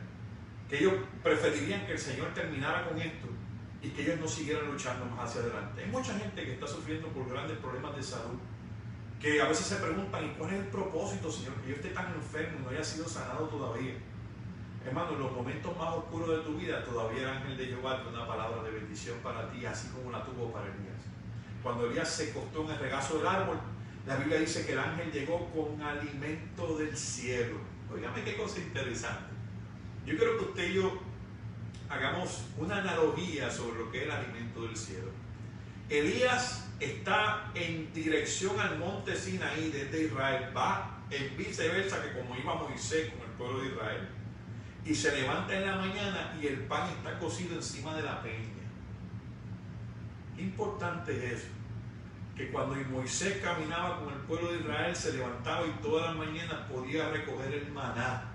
Speaker 1: que ellos preferirían que el Señor terminara con esto y que ellos no siguieran luchando más hacia adelante. Hay mucha gente que está sufriendo por grandes problemas de salud, que a veces se preguntan, ¿y cuál es el propósito, Señor? Que yo esté tan enfermo y no haya sido sanado todavía. Hermano, en los momentos más oscuros de tu vida, todavía el ángel de Jehová tiene una palabra de bendición para ti, así como la tuvo para Elías. Cuando Elías se acostó en el regazo del árbol, la Biblia dice que el ángel llegó con alimento del cielo. Óigame qué cosa interesante. Yo quiero que usted y yo hagamos una analogía sobre lo que es el alimento del cielo. Elías está en dirección al monte Sinaí desde Israel, va en viceversa que como iba Moisés con el pueblo de Israel, y se levanta en la mañana y el pan está cocido encima de la peña. Qué importante es eso, que cuando Moisés caminaba con el pueblo de Israel, se levantaba y todas las mañanas podía recoger el maná.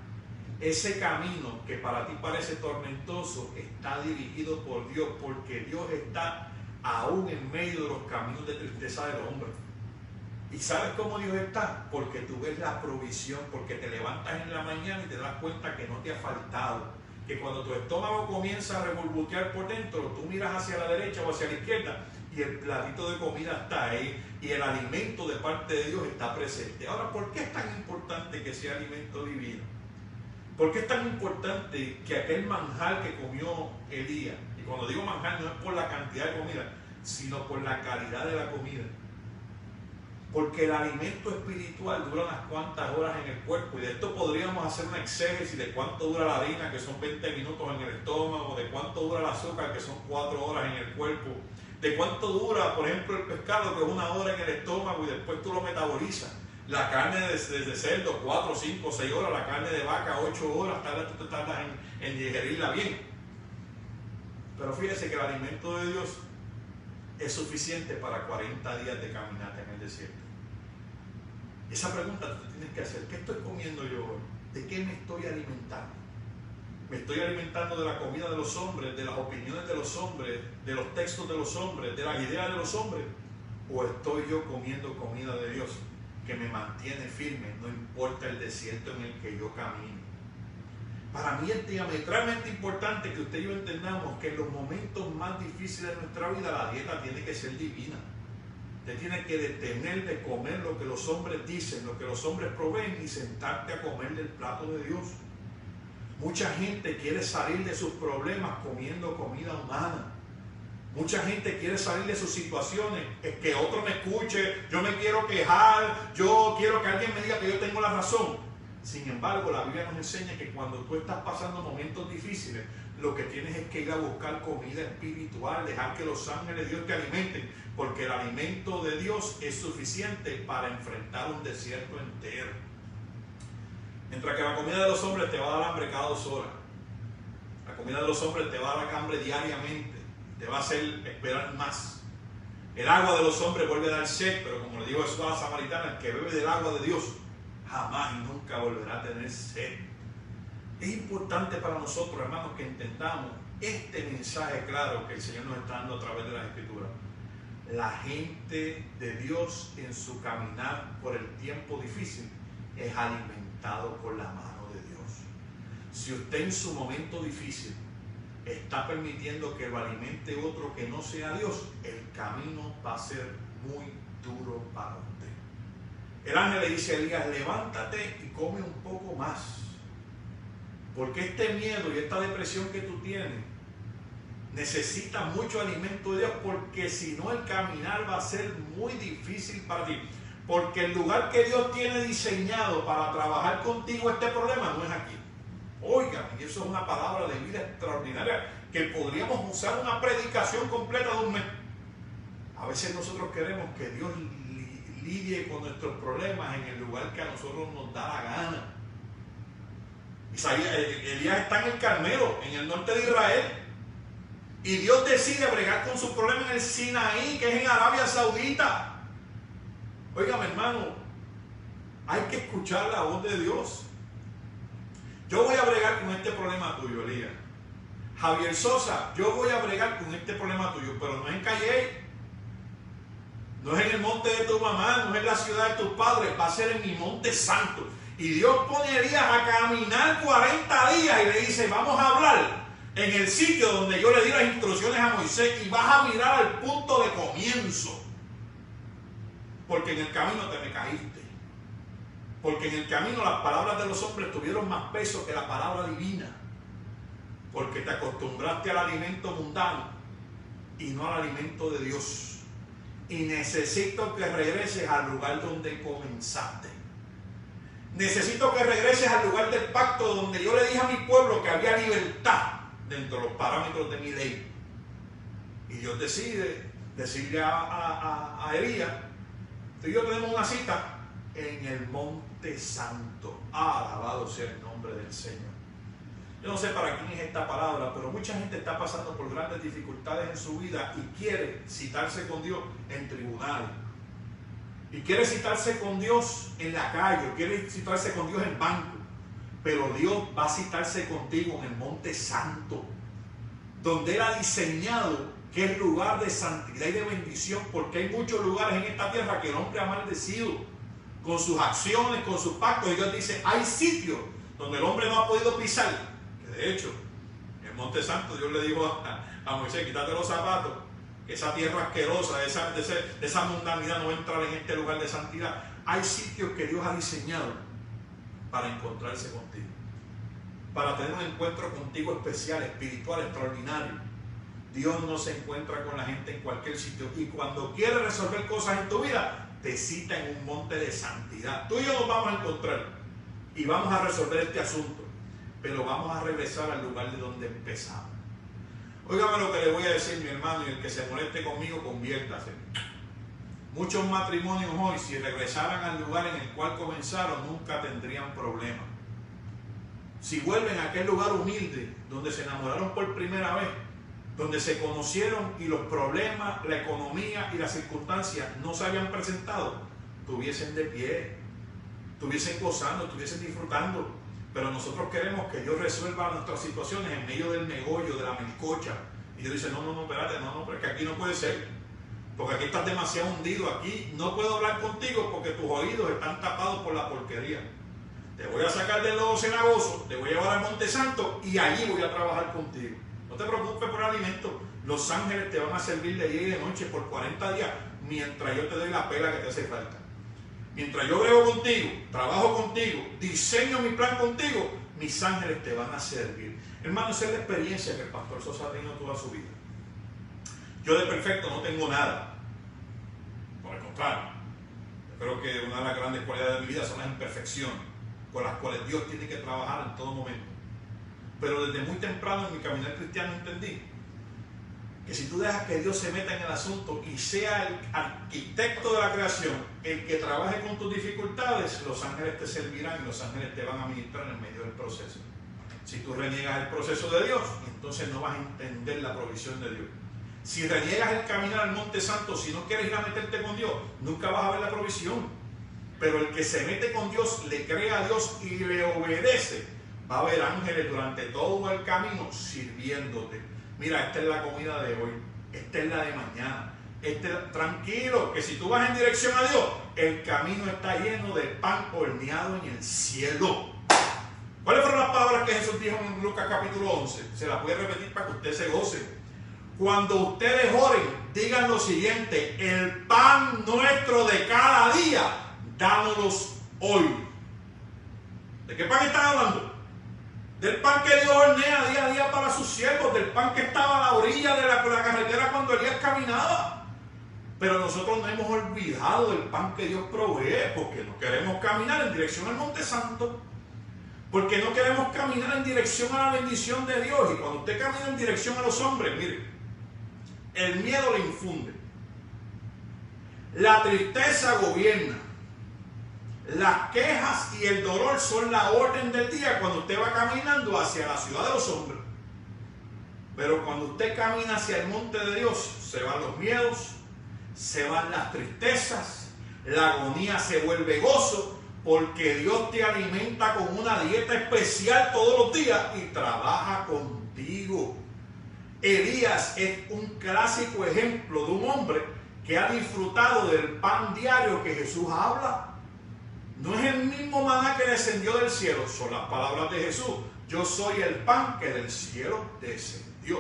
Speaker 1: Ese camino que para ti parece tormentoso está dirigido por Dios, porque Dios está aún en medio de los caminos de tristeza del hombre. ¿Y sabes cómo Dios está? Porque tú ves la provisión, porque te levantas en la mañana y te das cuenta que no te ha faltado, que cuando tu estómago comienza a revolvutear por dentro, tú miras hacia la derecha o hacia la izquierda y el platito de comida está ahí y el alimento de parte de Dios está presente. Ahora, ¿por qué es tan importante que sea alimento divino? ¿Por qué es tan importante que aquel manjar que comió Elías, y cuando digo manjar no es por la cantidad de comida, sino por la calidad de la comida? Porque el alimento espiritual dura unas cuantas horas en el cuerpo, y de esto podríamos hacer una exégesis de cuánto dura la harina, que son 20 minutos en el estómago, de cuánto dura el azúcar, que son 4 horas en el cuerpo, de cuánto dura, por ejemplo, el pescado, que es 1 hora en el estómago y después tú lo metabolizas. La carne de cerdo, 4, 5, 6 horas, la carne de vaca, 8 horas, tú te tardas en digerirla bien. Pero fíjese que el alimento de Dios es suficiente para 40 días de caminata en el desierto. Esa pregunta tú tienes que hacer: ¿qué estoy comiendo yo hoy? ¿De qué me estoy alimentando? ¿Me estoy alimentando de la comida de los hombres, de las opiniones de los hombres, de los textos de los hombres, de las ideas de los hombres? ¿O estoy yo comiendo comida de Dios que me mantiene firme, no importa el desierto en el que yo camino? Para mí es diametralmente importante que usted y yo entendamos que en los momentos más difíciles de nuestra vida la dieta tiene que ser divina. Usted tiene que detener de comer lo que los hombres dicen, lo que los hombres proveen, y sentarte a comer del plato de Dios. Mucha gente quiere salir de sus problemas comiendo comida humana. Mucha gente quiere salir de sus situaciones, es que otro me escuche, yo me quiero quejar, yo quiero que alguien me diga que yo tengo la razón. Sin embargo, la Biblia nos enseña que cuando tú estás pasando momentos difíciles, lo que tienes es que ir a buscar comida espiritual, dejar que los ángeles de Dios te alimenten, porque el alimento de Dios es suficiente para enfrentar un desierto entero. Mientras que la comida de los hombres te va a dar hambre cada 2 horas. La comida de los hombres te va a dar hambre diariamente, te va a hacer esperar más. El agua de los hombres vuelve a dar sed, pero como le digo Jesús a la samaritana, el que bebe del agua de Dios jamás y nunca volverá a tener sed. Es importante para nosotros, hermanos, que entendamos este mensaje claro que el Señor nos está dando a través de las Escrituras. La gente de Dios en su caminar por el tiempo difícil es alimentado por la mano de Dios. Si usted en su momento difícil está permitiendo que lo alimente otro que no sea Dios, el camino va a ser muy duro para usted. El ángel le dice a Elías: levántate y come un poco más, porque este miedo y esta depresión que tú tienes necesita mucho alimento de Dios, porque si no el caminar va a ser muy difícil para ti, porque el lugar que Dios tiene diseñado para trabajar contigo este problema no es aquí. Oigan, y eso es una palabra de vida extraordinaria que podríamos usar una predicación completa de un mes. A veces nosotros queremos que Dios lidie con nuestros problemas en el lugar que a nosotros nos da la gana. Elías está en el Carmelo, en el norte de Israel, y Dios decide bregar con su problema en el Sinaí, que es en Arabia Saudita. Óigame, hermano, hay que escuchar la voz de Dios. Yo voy a bregar con este problema tuyo, Elías. Javier Sosa, yo voy a bregar con este problema tuyo, pero no es en Calle, no es en el monte de tu mamá, no es en la ciudad de tus padres, va a ser en mi monte santo. Y Dios pone a Elías a caminar 40 días y le dice: vamos a hablar en el sitio donde yo le di las instrucciones a Moisés, y vas a mirar al punto de comienzo, porque en el camino te me caíste, porque en el camino las palabras de los hombres tuvieron más peso que la palabra divina, porque te acostumbraste al alimento mundano y no al alimento de Dios, y necesito que regreses al lugar donde comenzaste. Necesito que regreses al lugar del pacto donde yo le dije a mi pueblo que había libertad dentro de los parámetros de mi ley. Y Dios decide decirle a Elías: tú y yo tenemos una cita en el monte santo. Alabado sea el nombre del Señor. Yo no sé para quién es esta palabra, pero mucha gente está pasando por grandes dificultades en su vida y quiere citarse con Dios en tribunales. Y quiere citarse con Dios en la calle, quiere citarse con Dios en banco. Pero Dios va a citarse contigo en el monte santo, donde Él ha diseñado que es lugar de santidad y de bendición, porque hay muchos lugares en esta tierra que el hombre ha maldecido con sus acciones, con sus pactos. Y Dios dice: hay sitios donde el hombre no ha podido pisar. Que de hecho, en el monte santo Dios le dijo a Moisés: quítate los zapatos, que esa tierra asquerosa, de esa mundanidad no va a entrar en este lugar de santidad. Hay sitios que Dios ha diseñado para encontrarse contigo, para tener un encuentro contigo especial, espiritual, extraordinario. Dios no se encuentra con la gente en cualquier sitio, y cuando quiere resolver cosas en tu vida, te cita en un monte de santidad. Tú y yo nos vamos a encontrar y vamos a resolver este asunto, pero vamos a regresar al lugar de donde empezamos. Óigame lo que le voy a decir, mi hermano, y el que se moleste conmigo, conviértase. Muchos matrimonios hoy, si regresaran al lugar en el cual comenzaron, nunca tendrían problemas. Si vuelven a aquel lugar humilde donde se enamoraron por primera vez, donde se conocieron y los problemas, la economía y las circunstancias no se habían presentado, estuviesen de pie, estuviesen gozando, estuviesen disfrutando. Pero nosotros queremos que Dios resuelva nuestras situaciones en medio del megollo, de la melcocha. Y Dios dice: no, espérate, porque aquí no puede ser, porque aquí estás demasiado hundido, aquí no puedo hablar contigo porque tus oídos están tapados por la porquería. Te voy a sacar del lodo cenagoso, te voy a llevar al Monte Santo y allí voy a trabajar contigo. No te preocupes por el alimento, los ángeles te van a servir de día y de noche por 40 días, mientras yo te doy la pela que te hace falta. Mientras yo brego contigo, trabajo contigo, diseño mi plan contigo, mis ángeles te van a servir. Hermano, esa es la experiencia que el pastor Sosa ha tenido toda su vida. Yo de perfecto no tengo nada. Por el contrario, yo creo que una de las grandes cualidades de mi vida son las imperfecciones con las cuales Dios tiene que trabajar en todo momento. pero desde muy temprano en mi caminar cristiano entendí que si tú dejas que Dios se meta en el asunto y sea el arquitecto de la creación, el que trabaje con tus dificultades, los ángeles te servirán y los ángeles te van a ministrar en medio del proceso. Si tú reniegas el proceso de Dios, entonces no vas a entender la provisión de Dios. Si reniegas el caminar al Monte Santo, si no quieres ir a meterte con Dios, nunca vas a ver la provisión. Pero el que se mete con Dios, le cree a Dios y le obedece, va a ver ángeles durante todo el camino sirviéndote. Mira, esta es la comida de hoy, esta es la de mañana. Tranquilo, que si tú vas en dirección a Dios, el camino está lleno de pan horneado en el cielo. ¿Cuáles fueron las palabras que Jesús dijo en Lucas capítulo 11? Se las voy a repetir para que usted se goce. Cuando ustedes oren, digan lo siguiente: el pan nuestro de cada día, dánoslos hoy. ¿De qué pan están hablando? Del pan que Dios hornea día a día para sus siervos, del pan que estaba a la orilla de la carretera cuando Elías caminaba. Pero nosotros no hemos olvidado del pan que Dios provee, porque no queremos caminar en dirección al Monte Santo, porque no queremos caminar en dirección a la bendición de Dios. Y cuando usted camina en dirección a los hombres, mire, el miedo le infunde, la tristeza gobierna, las quejas y el dolor son la orden del día cuando usted va caminando hacia la ciudad de los hombres. Pero cuando usted camina hacia el monte de Dios, se van los miedos, se van las tristezas, la agonía se vuelve gozo, porque Dios te alimenta con una dieta especial todos los días y trabaja contigo. Elías es un clásico ejemplo de un hombre que ha disfrutado del pan diario que Jesús habla. No es el mismo maná que descendió del cielo, son las palabras de Jesús: yo soy el pan que del cielo descendió.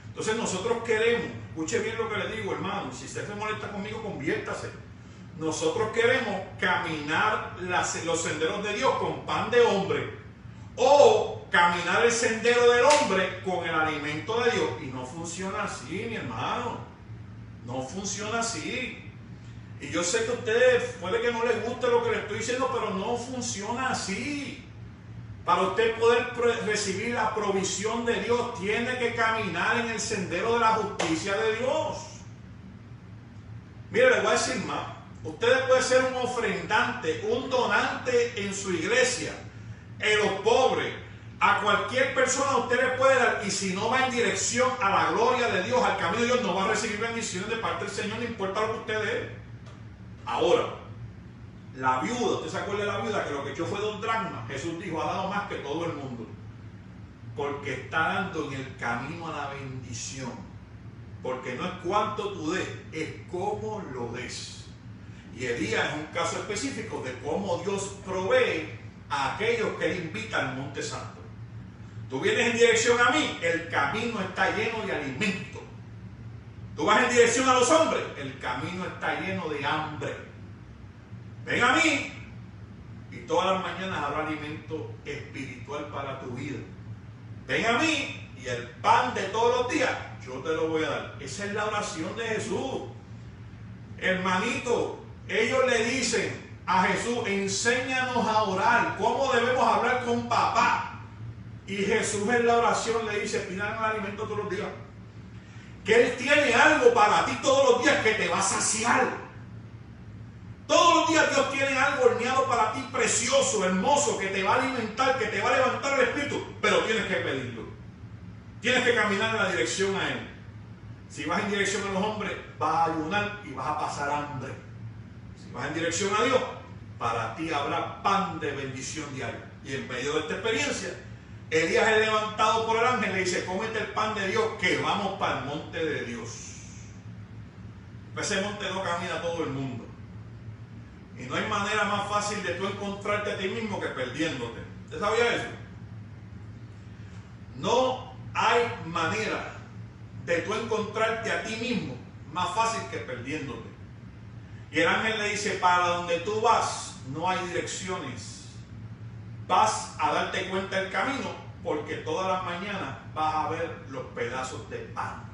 Speaker 1: Entonces nosotros queremos, escuche bien lo que le digo, hermano, si usted se molesta conmigo, conviértase. Nosotros queremos caminar los senderos de Dios con pan de hombre, o caminar el sendero del hombre con el alimento de Dios. Y no funciona así, mi hermano. No funciona así. Y yo sé que a ustedes puede que no les guste lo que les estoy diciendo, pero no funciona así. Para usted poder recibir la provisión de Dios, tiene que caminar en el sendero de la justicia de Dios. Mire, les voy a decir más. Usted puede ser un ofrendante, un donante en su iglesia, en los pobres. A cualquier persona usted le puede dar, y si no va en dirección a la gloria de Dios, al camino de Dios, no va a recibir bendiciones de parte del Señor, no importa lo que usted dé. Ahora, la viuda, ¿usted se acuerda de la viuda que lo que echó fue 2 dracmas? Jesús dijo: ha dado más que todo el mundo, porque está dando en el camino a la bendición. Porque no es cuánto tú des, es cómo lo des. Y Elías es un caso específico de cómo Dios provee a aquellos que le invitan al Monte Santo. Tú vienes en dirección a mí, el camino está lleno de alimento. Tú vas en dirección a los hombres, el camino está lleno de hambre. Ven a mí y todas las mañanas habrá alimento espiritual para tu vida. Ven a mí y el pan de todos los días yo te lo voy a dar. Esa es la oración de Jesús. Hermanito, ellos le dicen a Jesús: enséñanos a orar, ¿cómo debemos hablar con papá? Y Jesús en la oración le dice: pidan el alimento todos los días. Que Él tiene algo para ti todos los días que te va a saciar. Todos los días Dios tiene algo horneado para ti, precioso, hermoso, que te va a alimentar, que te va a levantar el espíritu, pero tienes que pedirlo. Tienes que caminar en la dirección a Él. Si vas en dirección a los hombres, vas a ayunar y vas a pasar hambre. Si vas en dirección a Dios, para ti habrá pan de bendición diaria. Y en medio de esta experiencia, Elías es levantado por el ángel y le dice: cómete el pan de Dios, que vamos para el monte de Dios. Ese monte no camina todo el mundo. Y no hay manera más fácil de tú encontrarte a ti mismo que perdiéndote. ¿Usted sabía eso? No hay manera de tú encontrarte a ti mismo más fácil que perdiéndote. Y el ángel le dice: para donde tú vas no hay direcciones. Vas a darte cuenta del camino, porque todas las mañanas vas a ver los pedazos de pan.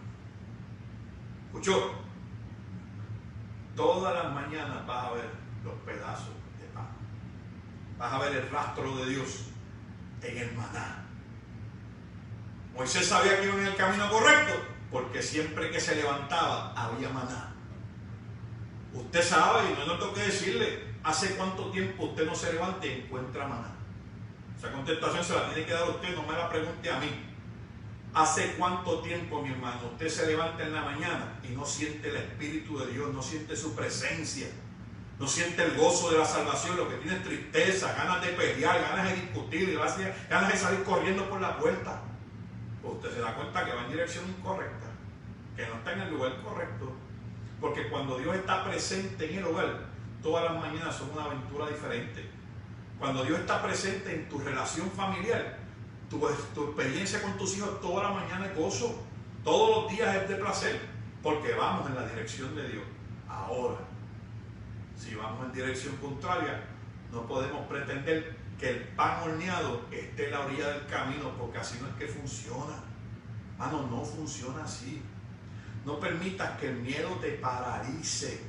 Speaker 1: ¿Escuchó? Todas las mañanas vas a ver los pedazos de pan. Vas a ver el rastro de Dios en el maná. Moisés sabía que iba en el camino correcto porque siempre que se levantaba había maná. Usted sabe, y no tengo que decirle, ¿hace cuánto tiempo usted no se levanta y encuentra maná? Esa contestación se la tiene que dar usted, no me la pregunte a mí. ¿Hace cuánto tiempo, mi hermano, usted se levanta en la mañana y no siente el Espíritu de Dios, no siente su presencia, no siente el gozo de la salvación, lo que tiene es tristeza, ganas de pelear, ganas de discutir, ganas de salir corriendo por la puerta? Pues usted se da cuenta que va en dirección incorrecta, que no está en el lugar correcto. Porque cuando Dios está presente en el hogar, todas las mañanas son una aventura diferente. Cuando Dios está presente en tu relación familiar, tu experiencia con tus hijos toda la mañana es gozo, todos los días es de placer, porque vamos en la dirección de Dios. Ahora, si vamos en dirección contraria, no podemos pretender que el pan horneado esté en la orilla del camino, porque así no es que funciona. Mano, no funciona así. No permitas que el miedo te paralice.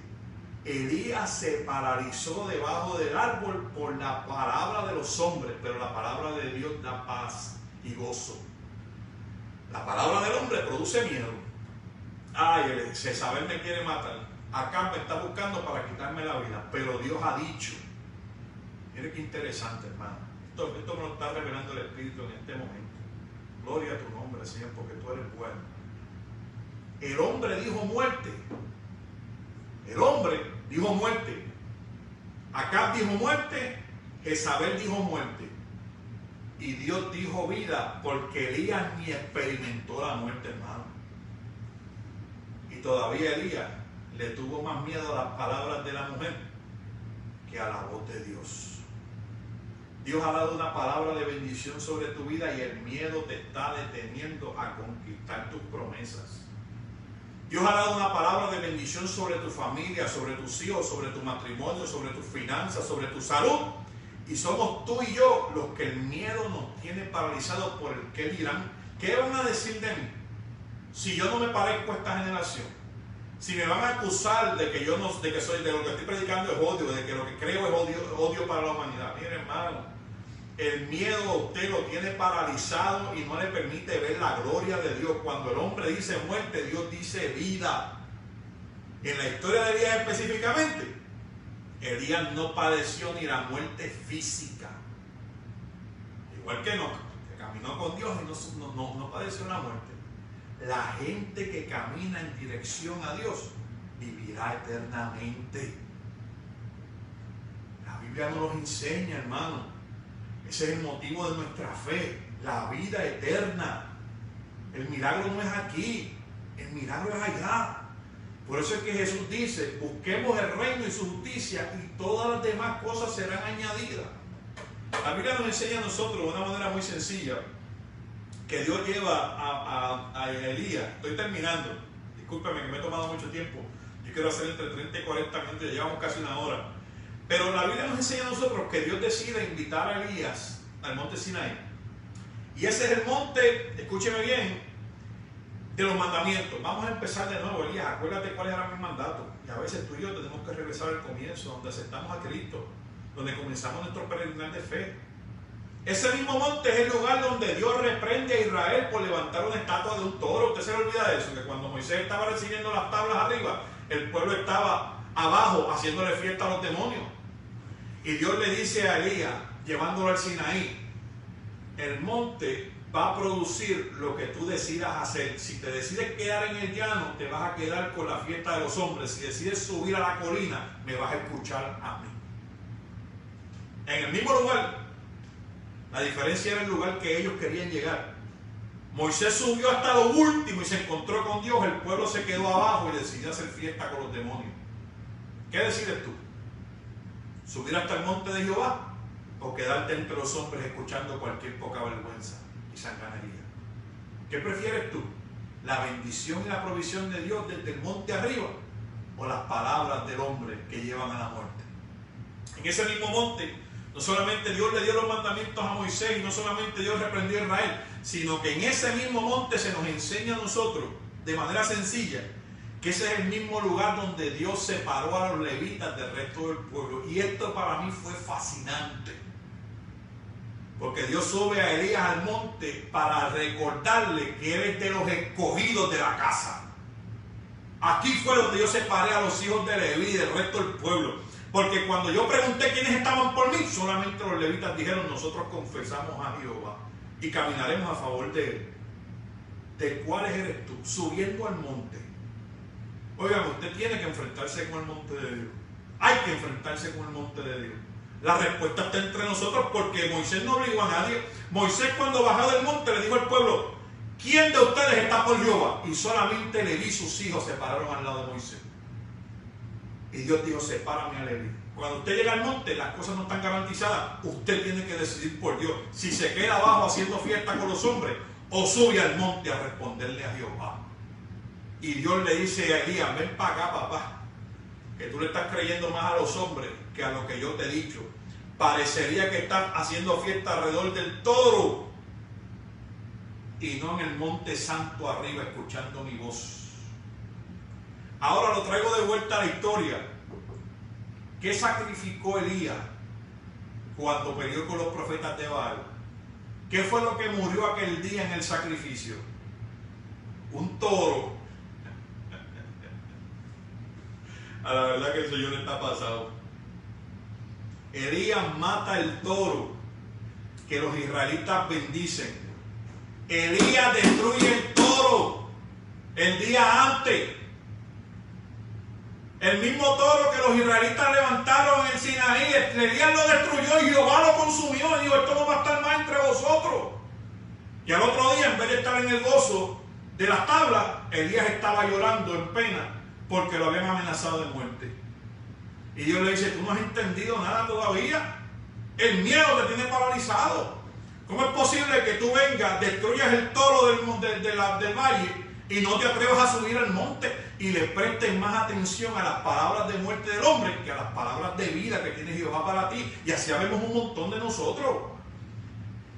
Speaker 1: Elías se paralizó debajo del árbol por la palabra de los hombres, pero la palabra de Dios da paz y gozo. La palabra del hombre produce miedo. Ay, el Jezabel me quiere matar. Acá me está buscando para quitarme la vida, pero Dios ha dicho. Mire qué interesante, hermano. Esto me lo está revelando el Espíritu en este momento. Gloria a tu nombre, Señor, porque tú eres bueno. El hombre dijo muerte. El hombre dijo muerte. Acab dijo muerte. Jezabel dijo muerte. Y Dios dijo vida, porque Elías ni experimentó la muerte, hermano. Y todavía Elías le tuvo más miedo a las palabras de la mujer que a la voz de Dios. Dios ha dado una palabra de bendición sobre tu vida y el miedo te está deteniendo a conquistar tus promesas. Dios ha dado una palabra de bendición sobre tu familia, sobre tus hijos, sobre tu matrimonio, sobre tus finanzas, sobre tu salud. Y somos tú y yo los que el miedo nos tiene paralizados por el qué dirán. ¿Qué van a decir de mí? Si yo no me parezco a esta generación. Si me van a acusar de que yo no, de que soy, de lo que estoy predicando es odio, de que lo que creo es odio para la humanidad. Mire, hermano, el miedo a usted lo tiene paralizado y no le permite ver la gloria de Dios. Cuando el hombre dice muerte, Dios dice vida. En la historia de Elías específicamente, Elías no padeció ni la muerte física. Igual que no, que caminó con Dios y no padeció la muerte. La gente que camina en dirección a Dios vivirá eternamente. La Biblia nos lo enseña, hermano. Ese es el motivo de nuestra fe, la vida eterna. El milagro no es aquí, el milagro es allá. Por eso es que Jesús dice, busquemos el reino y su justicia y todas las demás cosas serán añadidas. La Biblia nos enseña a nosotros de una manera muy sencilla que Dios lleva a Elías. Estoy terminando, discúlpeme que me he tomado mucho tiempo. Yo quiero hacer entre 30 y 40 minutos, ya llevamos casi una hora. Pero la Biblia nos enseña a nosotros que Dios decide invitar a Elías al monte Sinaí. Y ese es el monte, escúcheme bien, de los mandamientos. Vamos a empezar de nuevo, Elías. Acuérdate cuáles eran mis mandatos. Y a veces tú y yo tenemos que regresar al comienzo, donde aceptamos a Cristo, donde comenzamos nuestro peregrinar de fe. Ese mismo monte es el lugar donde Dios reprende a Israel por levantar una estatua de un toro. Usted se le olvida de eso, que cuando Moisés estaba recibiendo las tablas arriba, el pueblo estaba abajo haciéndole fiesta a los demonios. Y Dios le dice a Elías, llevándolo al Sinaí, el monte va a producir lo que tú decidas hacer. Si te decides quedar en el llano, te vas a quedar con la fiesta de los hombres. Si decides subir a la colina, me vas a escuchar a mí. En el mismo lugar, la diferencia era el lugar que ellos querían llegar. Moisés subió hasta lo último y se encontró con Dios. El pueblo se quedó abajo y decidió hacer fiesta con los demonios. ¿Qué decides tú? ¿Subir hasta el monte de Jehová o quedarte entre los hombres escuchando cualquier poca vergüenza y sanganería? ¿Qué prefieres tú? ¿La bendición y la provisión de Dios desde el monte arriba o las palabras del hombre que llevan a la muerte? En ese mismo monte, no solamente Dios le dio los mandamientos a Moisés y no solamente Dios reprendió a Israel, sino que en ese mismo monte se nos enseña a nosotros de manera sencilla que ese es el mismo lugar donde Dios separó a los levitas del resto del pueblo. Y esto para mí fue fascinante. Porque Dios sube a Elías al monte para recordarle que él es de los escogidos de la casa. Aquí fue donde yo separé a los hijos de Leví y del resto del pueblo. Porque cuando yo pregunté quiénes estaban por mí, solamente los levitas dijeron: nosotros confesamos a Jehová y caminaremos a favor de él. ¿De cuáles eres tú? Subiendo al monte. Oigan, usted tiene que enfrentarse con el monte de Dios. Hay que enfrentarse con el monte de Dios. La respuesta está entre nosotros, porque Moisés no obligó a nadie. Moisés, cuando bajó del monte, le dijo al pueblo: ¿quién de ustedes está por Jehová? Y solamente Leví y sus hijos se pararon al lado de Moisés. Y Dios dijo: sepárame a Leví. Cuando usted llega al monte, las cosas no están garantizadas. Usted tiene que decidir por Dios si se queda abajo haciendo fiesta con los hombres o sube al monte a responderle a Jehová. Y Dios le dice a Elías: ven para acá, papá, que tú le estás creyendo más a los hombres que a lo que yo te he dicho. Parecería que estás haciendo fiesta alrededor del toro y no en el monte santo arriba escuchando mi voz. Ahora lo traigo de vuelta a la historia. ¿Qué sacrificó Elías cuando peleó con los profetas de Baal? ¿Qué fue lo que murió aquel día en el sacrificio? Un toro. A la verdad que el Señor está pasado. Elías mata el toro que los israelitas bendicen. Elías destruye el toro el día antes. El mismo toro que los israelitas levantaron en el Sinaí, Elías lo destruyó y Jehová lo consumió. Y dijo: esto no va a estar más entre vosotros. Y al otro día, en vez de estar en el gozo de las tablas, Elías estaba llorando en pena porque lo habían amenazado de muerte. Y Dios le dice: tú no has entendido nada todavía. El miedo te tiene paralizado. ¿Cómo es posible que tú vengas, destruyas el toro del valle y no te atrevas a subir al monte y le prestes más atención a las palabras de muerte del hombre que a las palabras de vida que tiene Jehová para ti? Y así vemos un montón de nosotros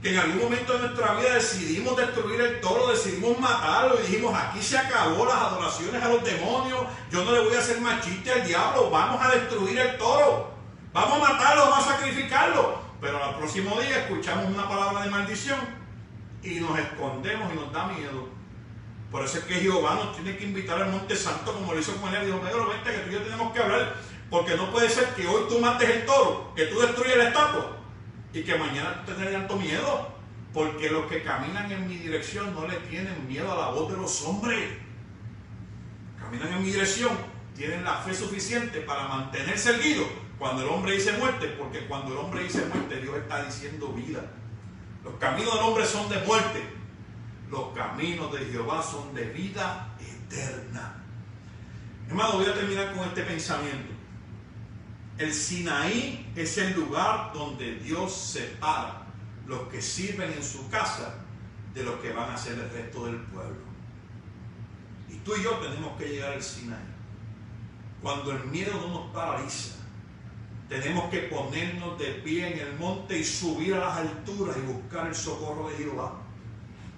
Speaker 1: que en algún momento de nuestra vida decidimos destruir el toro, decidimos matarlo y dijimos: aquí se acabó las adoraciones a los demonios, yo no le voy a hacer más chiste al diablo, vamos a destruir el toro, vamos a matarlo, vamos a sacrificarlo. Pero al próximo día escuchamos una palabra de maldición y nos escondemos y nos da miedo. Por eso es que Jehová nos tiene que invitar al monte santo, como lo hizo con él. Dijo: Pedro, vente, que tú y yo tenemos que hablar, porque no puede ser que hoy tú mates el toro, que tú destruyas la estatua y que mañana tú tengas tanto miedo. Porque los que caminan en mi dirección no le tienen miedo a la voz de los hombres. Caminan en mi dirección, tienen la fe suficiente para mantenerse erguidos cuando el hombre dice muerte, porque cuando el hombre dice muerte, Dios está diciendo vida. Los caminos del hombre son de muerte, los caminos de Jehová son de vida eterna. Hermano, voy a terminar con este pensamiento. El Sinaí es el lugar donde Dios separa los que sirven en su casa de los que van a ser el resto del pueblo. Y tú y yo tenemos que llegar al Sinaí. Cuando el miedo no nos paraliza, tenemos que ponernos de pie en el monte y subir a las alturas y buscar el socorro de Jehová.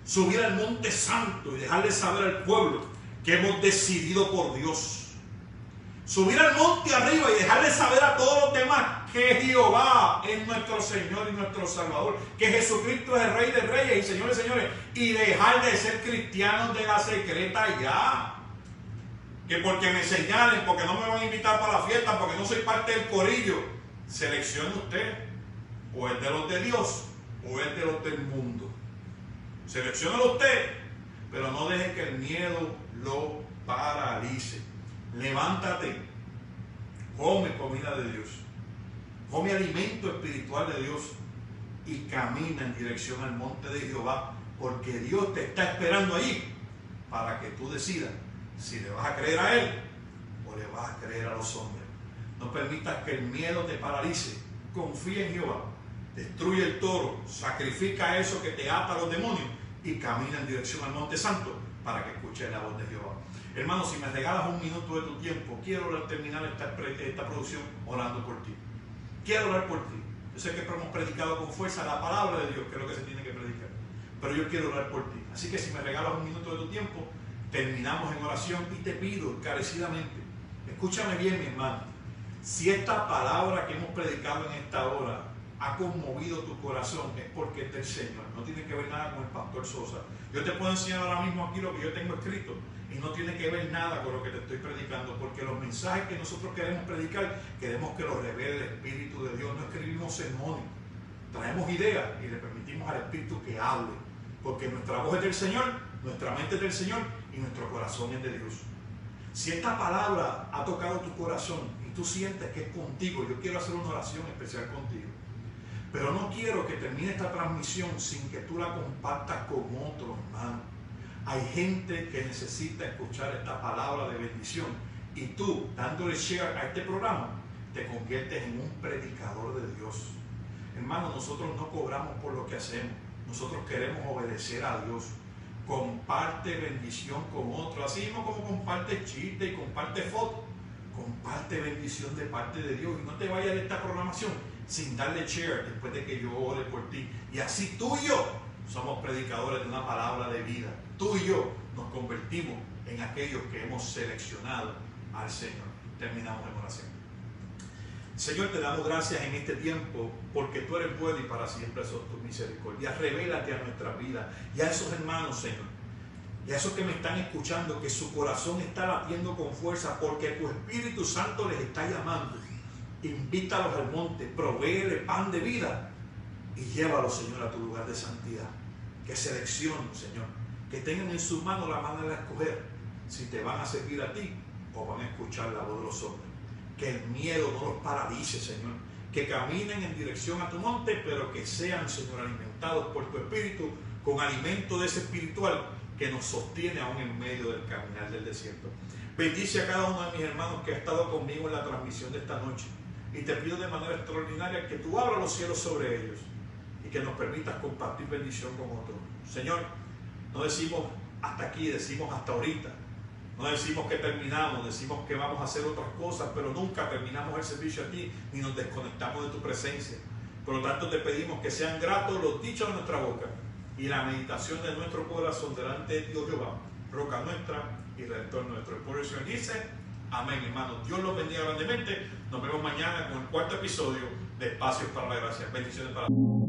Speaker 1: Subir al monte santo y dejarle saber al pueblo que hemos decidido por Dios. Subir al monte arriba y dejarle saber a todos los demás que Jehová es nuestro Señor y nuestro Salvador, que Jesucristo es el Rey de Reyes y Señores de Señores, y dejar de ser cristianos de la secreta ya. Que porque me señalen, porque no me van a invitar para la fiesta, porque no soy parte del corillo. Seleccione usted, o es de los de Dios o es de los del mundo. Selecciónalo usted, pero no deje que el miedo lo paralice. Levántate, come comida de Dios, come alimento espiritual de Dios y camina en dirección al monte de Jehová, porque Dios te está esperando allí para que tú decidas si le vas a creer a Él o le vas a creer a los hombres. No permitas que el miedo te paralice. Confía en Jehová, destruye el toro, sacrifica eso que te ata a los demonios y camina en dirección al monte santo para que escuches la voz de Jehová. Hermano, si me regalas un minuto de tu tiempo, quiero terminar esta producción orando por ti. Quiero orar por ti. Yo sé que hemos predicado con fuerza la palabra de Dios, que es lo que se tiene que predicar, pero yo quiero orar por ti. Así que si me regalas un minuto de tu tiempo, terminamos en oración y te pido encarecidamente, escúchame bien, mi hermano, si esta palabra que hemos predicado en esta hora ha conmovido tu corazón, es porque es del Señor. No tiene que ver nada con el pastor Sosa. Yo te puedo enseñar ahora mismo aquí lo que yo tengo escrito y no tiene que ver nada con lo que te estoy predicando, porque los mensajes que nosotros queremos predicar, queremos que los revele el Espíritu de Dios. No escribimos sermones, traemos ideas y le permitimos al Espíritu que hable, porque nuestra voz es del Señor, nuestra mente es del Señor y nuestro corazón es de Dios. Si esta palabra ha tocado tu corazón y tú sientes que es contigo, yo quiero hacer una oración especial contigo. Pero no quiero que termine esta transmisión sin que tú la compartas con otro hermano. Hay gente que necesita escuchar esta palabra de bendición y tú, dándole share a este programa, te conviertes en un predicador de Dios. Hermano, nosotros no cobramos por lo que hacemos. Nosotros queremos obedecer a Dios. Comparte bendición con otros, así mismo como comparte chistes y comparte fotos. Comparte bendición de parte de Dios y no te vayas de esta programación sin darle share después de que yo ore por ti. Y así tú y yo somos predicadores de una palabra de vida. Tú y yo nos convertimos en aquellos que hemos seleccionado al Señor. Terminamos en oración. Señor, te damos gracias en este tiempo porque tú eres bueno y para siempre son tus misericordias. Revélate a nuestra vida y a esos hermanos, Señor, y a esos que me están escuchando, que su corazón está latiendo con fuerza porque tu Espíritu Santo les está llamando. Invítalos al monte, provéele pan de vida y llévalos, Señor, a tu lugar de santidad. Que seleccionen, Señor, que tengan en sus manos la manera de escoger si te van a servir a ti o van a escuchar la voz de los hombres. Que el miedo no los paralice, Señor. Que caminen en dirección a tu monte, pero que sean, Señor, alimentados por tu Espíritu con alimento de ese espiritual que nos sostiene aún en medio del caminar del desierto. Bendice a cada uno de mis hermanos que ha estado conmigo en la transmisión de esta noche. Y te pido de manera extraordinaria que tú abras los cielos sobre ellos y que nos permitas compartir bendición con otros. Señor, no decimos hasta aquí, decimos hasta ahorita. No decimos que terminamos, decimos que vamos a hacer otras cosas, pero nunca terminamos el servicio aquí ni nos desconectamos de tu presencia. Por lo tanto, te pedimos que sean gratos los dichos de nuestra boca y la meditación de nuestro corazón delante de Dios Jehová, roca nuestra y redentor nuestro. Por eso Señor dice, amén, hermanos. Dios los bendiga grandemente. Nos vemos mañana con el 4º episodio de Espacios para la Gracia. Bendiciones para todos.